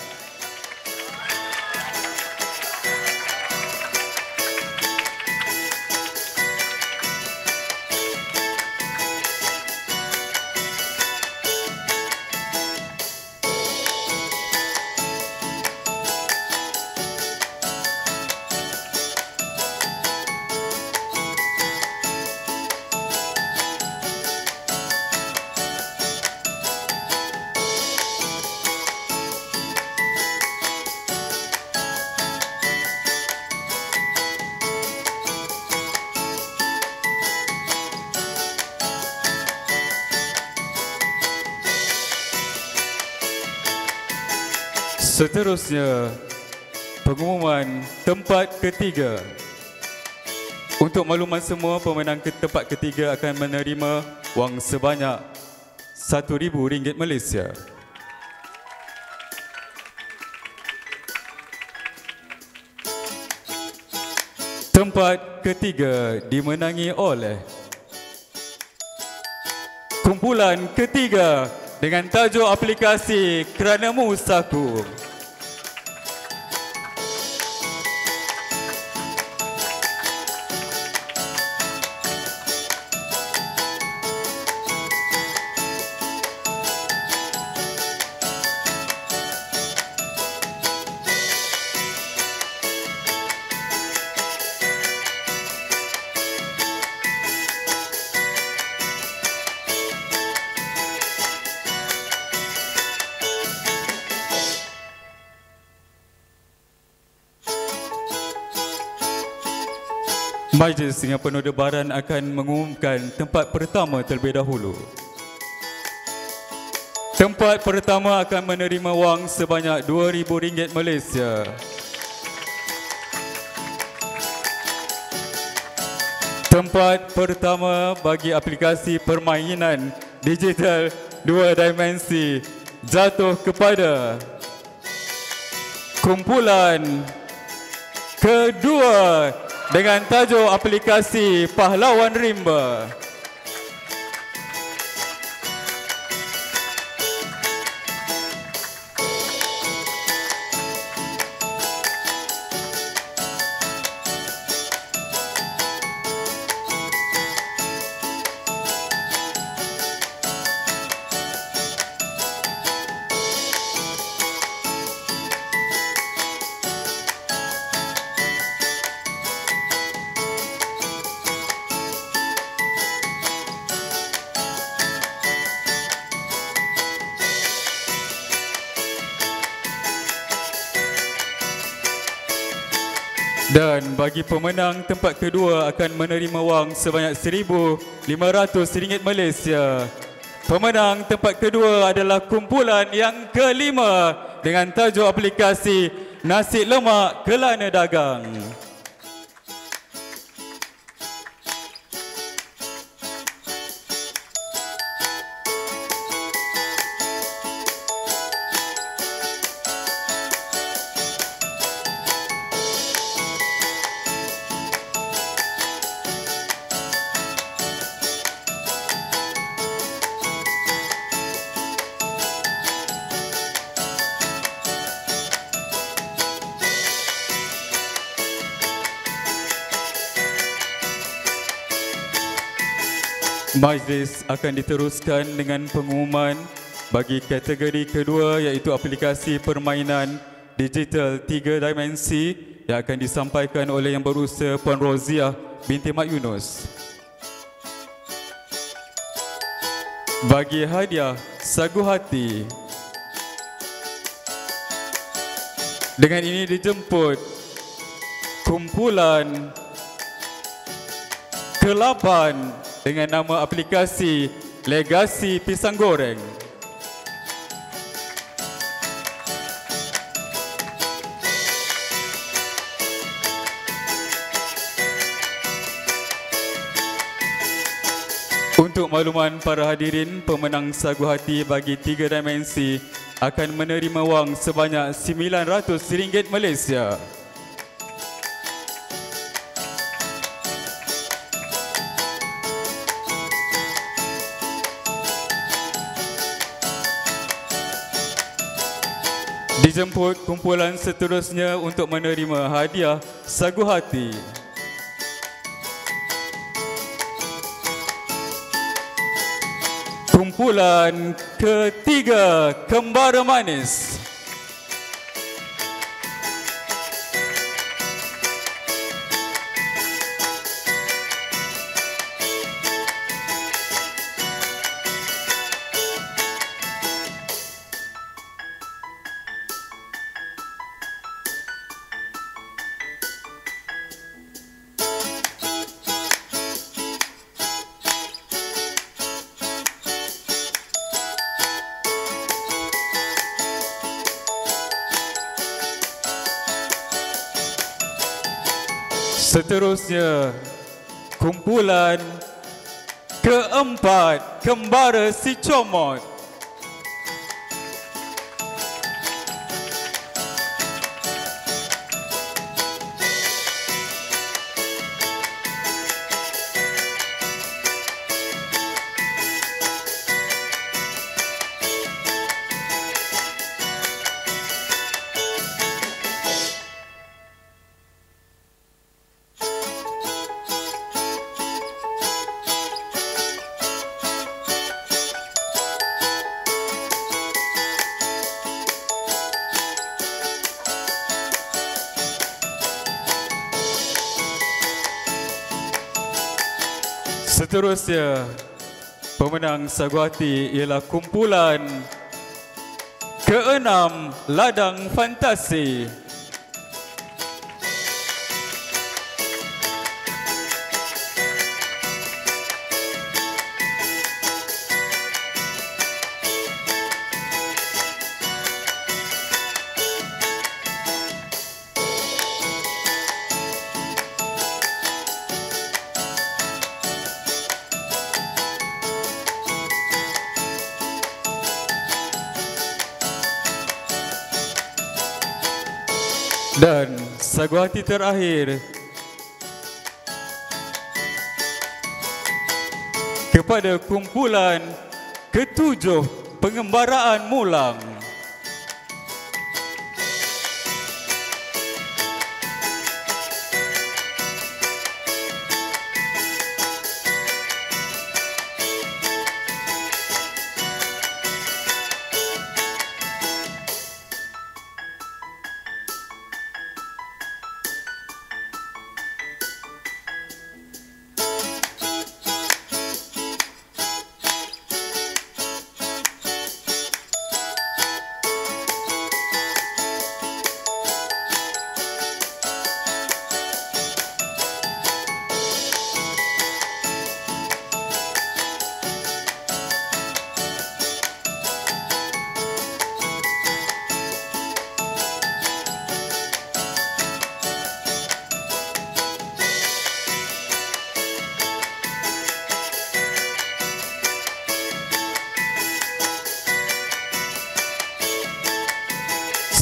Seterusnya, pengumuman tempat ketiga. Untuk makluman semua, pemenang ke tempat ketiga akan menerima wang sebanyak RM1,000 Malaysia. Tempat ketiga dimenangi oleh kumpulan ketiga dengan tajuk aplikasi Keranamu Saku. Majlis yang penuh debaran akan mengumumkan tempat pertama terlebih dahulu. Tempat pertama akan menerima wang sebanyak RM2,000 Malaysia. Tempat pertama bagi aplikasi permainan digital 2 dimensi jatuh kepada kumpulan kedua dengan tajuk aplikasi Pahlawan Rimba. Dan bagi pemenang tempat kedua akan menerima wang sebanyak RM1,500 Malaysia. Pemenang tempat kedua adalah kumpulan yang kelima dengan tajuk aplikasi Nasi Lemak Kelana Dagang. Majlis akan diteruskan dengan pengumuman bagi kategori kedua iaitu aplikasi permainan digital 3 dimensi yang akan disampaikan oleh Yang Berusaha Puan Roziah binti Mat Yunus. Bagi hadiah sagu hati, dengan ini dijemput kumpulan ke-8 dengan nama aplikasi Legasi Pisang Goreng. Untuk makluman para hadirin, pemenang sagu hati bagi 3 dimensi akan menerima wang sebanyak RM900 Malaysia. Dijemput kumpulan seterusnya untuk menerima hadiah sagu hati. Kumpulan ketiga, Kembara Manis. Seterusnya, kumpulan keempat, Kembara Si Comot. Seterusnya, pemenang sagu hati ialah kumpulan ke-6, Ladang Fantasi. Dan sagu hati terakhir kepada kumpulan ke-7, Pengembaraan Mulang.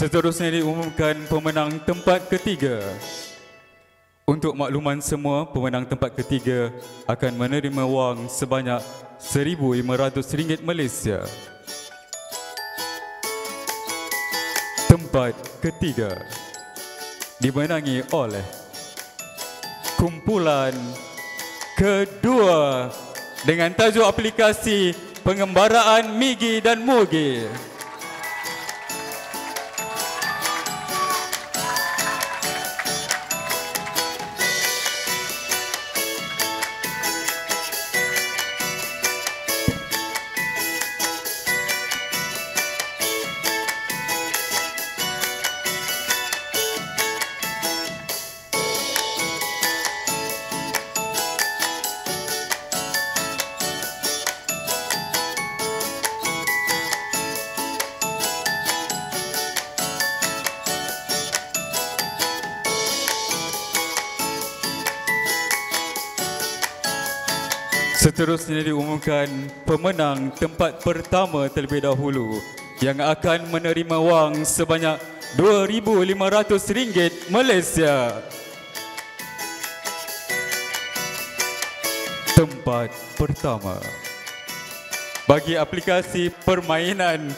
Seterusnya diumumkan pemenang tempat ketiga. Untuk makluman semua, pemenang tempat ketiga akan menerima wang sebanyak RM1,500 Malaysia. Tempat ketiga dimenangi oleh kumpulan kedua dengan tajuk aplikasi pengembaraan Migi dan Mugi. Seterusnya diumumkan pemenang tempat pertama terlebih dahulu yang akan menerima wang sebanyak RM2,500 Malaysia. Tempat pertama bagi aplikasi permainan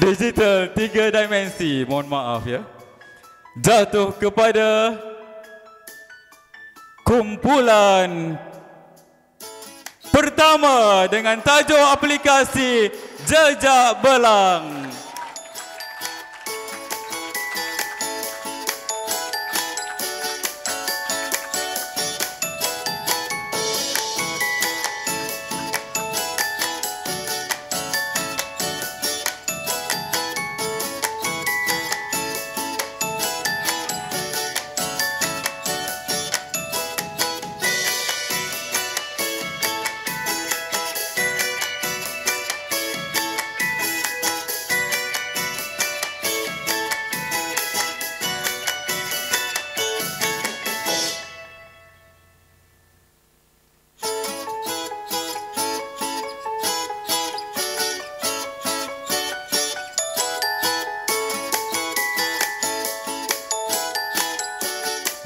digital 3 dimensi, mohon maaf ya, jatuh kepada kumpulan pertama dengan tajuk aplikasi Jejak Belang.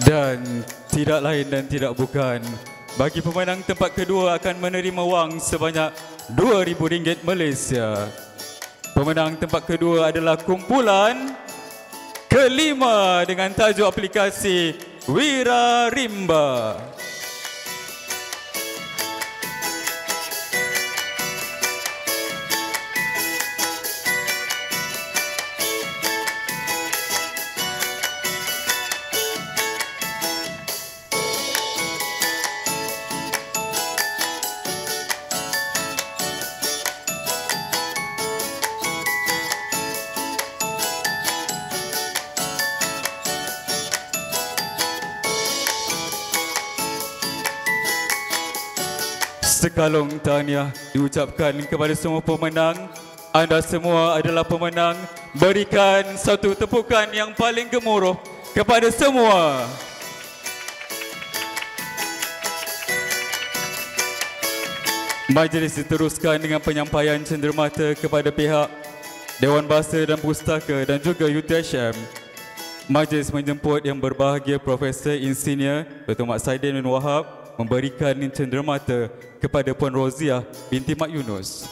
Dan tidak lain dan tidak bukan, bagi pemenang tempat kedua akan menerima wang sebanyak RM2,000 Malaysia. Pemenang tempat kedua adalah kumpulan kelima dengan tajuk aplikasi Wira Rimba. Sekalung tahniah diucapkan kepada semua pemenang. Anda semua adalah pemenang. Berikan satu tepukan yang paling gemuruh kepada semua. Majlis diteruskan dengan penyampaian cenderamata kepada pihak Dewan Bahasa dan Pustaka dan juga UTHM. Majlis menjemput yang berbahagia Profesor Insinyur Dr. Mat Saidin bin Wahab memberikan cenderamata kepada Puan Roziah binti Mat Yunus.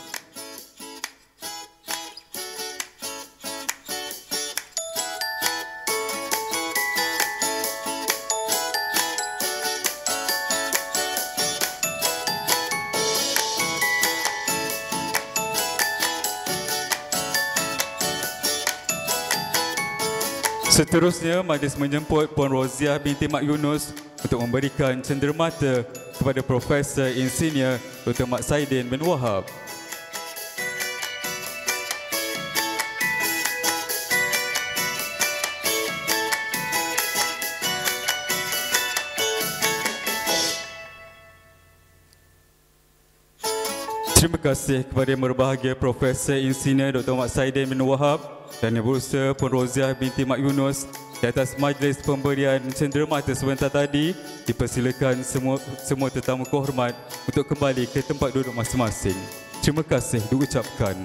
Seterusnya, majlis menjemput Puan Roziah binti Mat Yunus untuk memberikan cenderamata kepada Profesor Insinyur Dr. Mat Saidin bin Wahab. Terima kasih kepada Yang Berbahagia Profesor Insinyur Dr. Mat Saidin bin Wahab dan Yang Berusaha Puan Roziah binti Mat Yunus. Di atas majlis pemberian cenderamata sebentar tadi, dipersilakan semua tetamu kehormat untuk kembali ke tempat duduk masing-masing. Terima kasih diucapkan.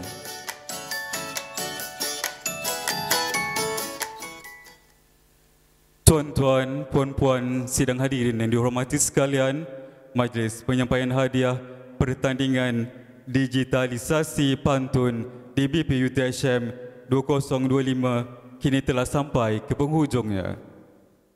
Tuan-tuan, puan-puan, sidang hadirin yang dihormati sekalian, majlis penyampaian hadiah pertandingan digitalisasi pantun DBP UTHM 2025 kini telah sampai ke penghujungnya.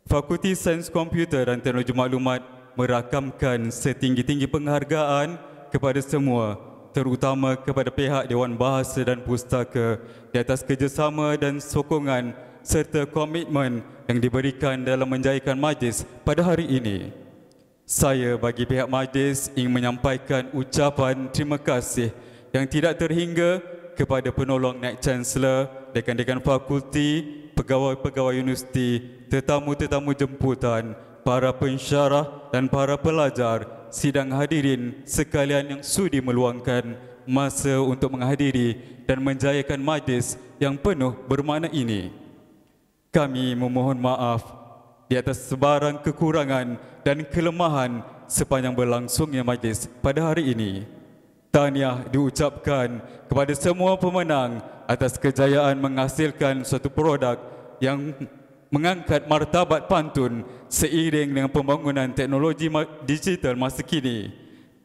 Fakulti Sains Komputer dan Teknologi Maklumat merakamkan setinggi-tinggi penghargaan kepada semua, terutama kepada pihak Dewan Bahasa dan Pustaka di atas kerjasama dan sokongan serta komitmen yang diberikan dalam menjayakan majlis pada hari ini. Saya bagi pihak majlis ingin menyampaikan ucapan terima kasih yang tidak terhingga kepada penolong Naib Chancellor, dekan-dekan fakulti, pegawai-pegawai universiti, tetamu-tetamu jemputan, para pensyarah dan para pelajar, sidang hadirin sekalian yang sudi meluangkan masa untuk menghadiri dan menjayakan majlis yang penuh bermakna ini. Kami memohon maaf di atas sebarang kekurangan dan kelemahan sepanjang berlangsungnya majlis pada hari ini. Tahniah diucapkan kepada semua pemenang atas kejayaan menghasilkan suatu produk yang mengangkat martabat pantun seiring dengan pembangunan teknologi digital masa kini.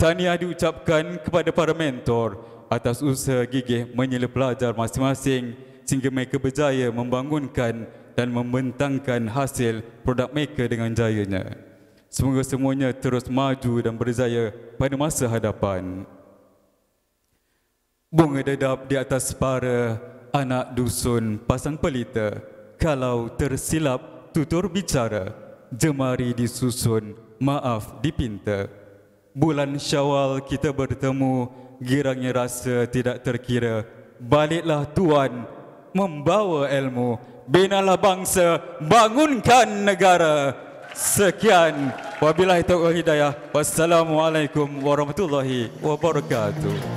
Tahniah diucapkan kepada para mentor atas usaha gigih menyela pelajar masing-masing sehingga mereka berjaya membangunkan dan membentangkan hasil produk mereka dengan jayanya. Semoga semuanya terus maju dan berjaya pada masa hadapan. Bunga dedap di atas para anak dusun pasang pelita, kalau tersilap tutur bicara, jemari disusun, maaf dipinta. Bulan Syawal kita bertemu, girangnya rasa tidak terkira. Baliklah Tuan membawa ilmu, binalah bangsa, bangunkan negara. Sekian, wabillahi taufiq wal hidayah. Wassalamualaikum warahmatullahi wabarakatuh.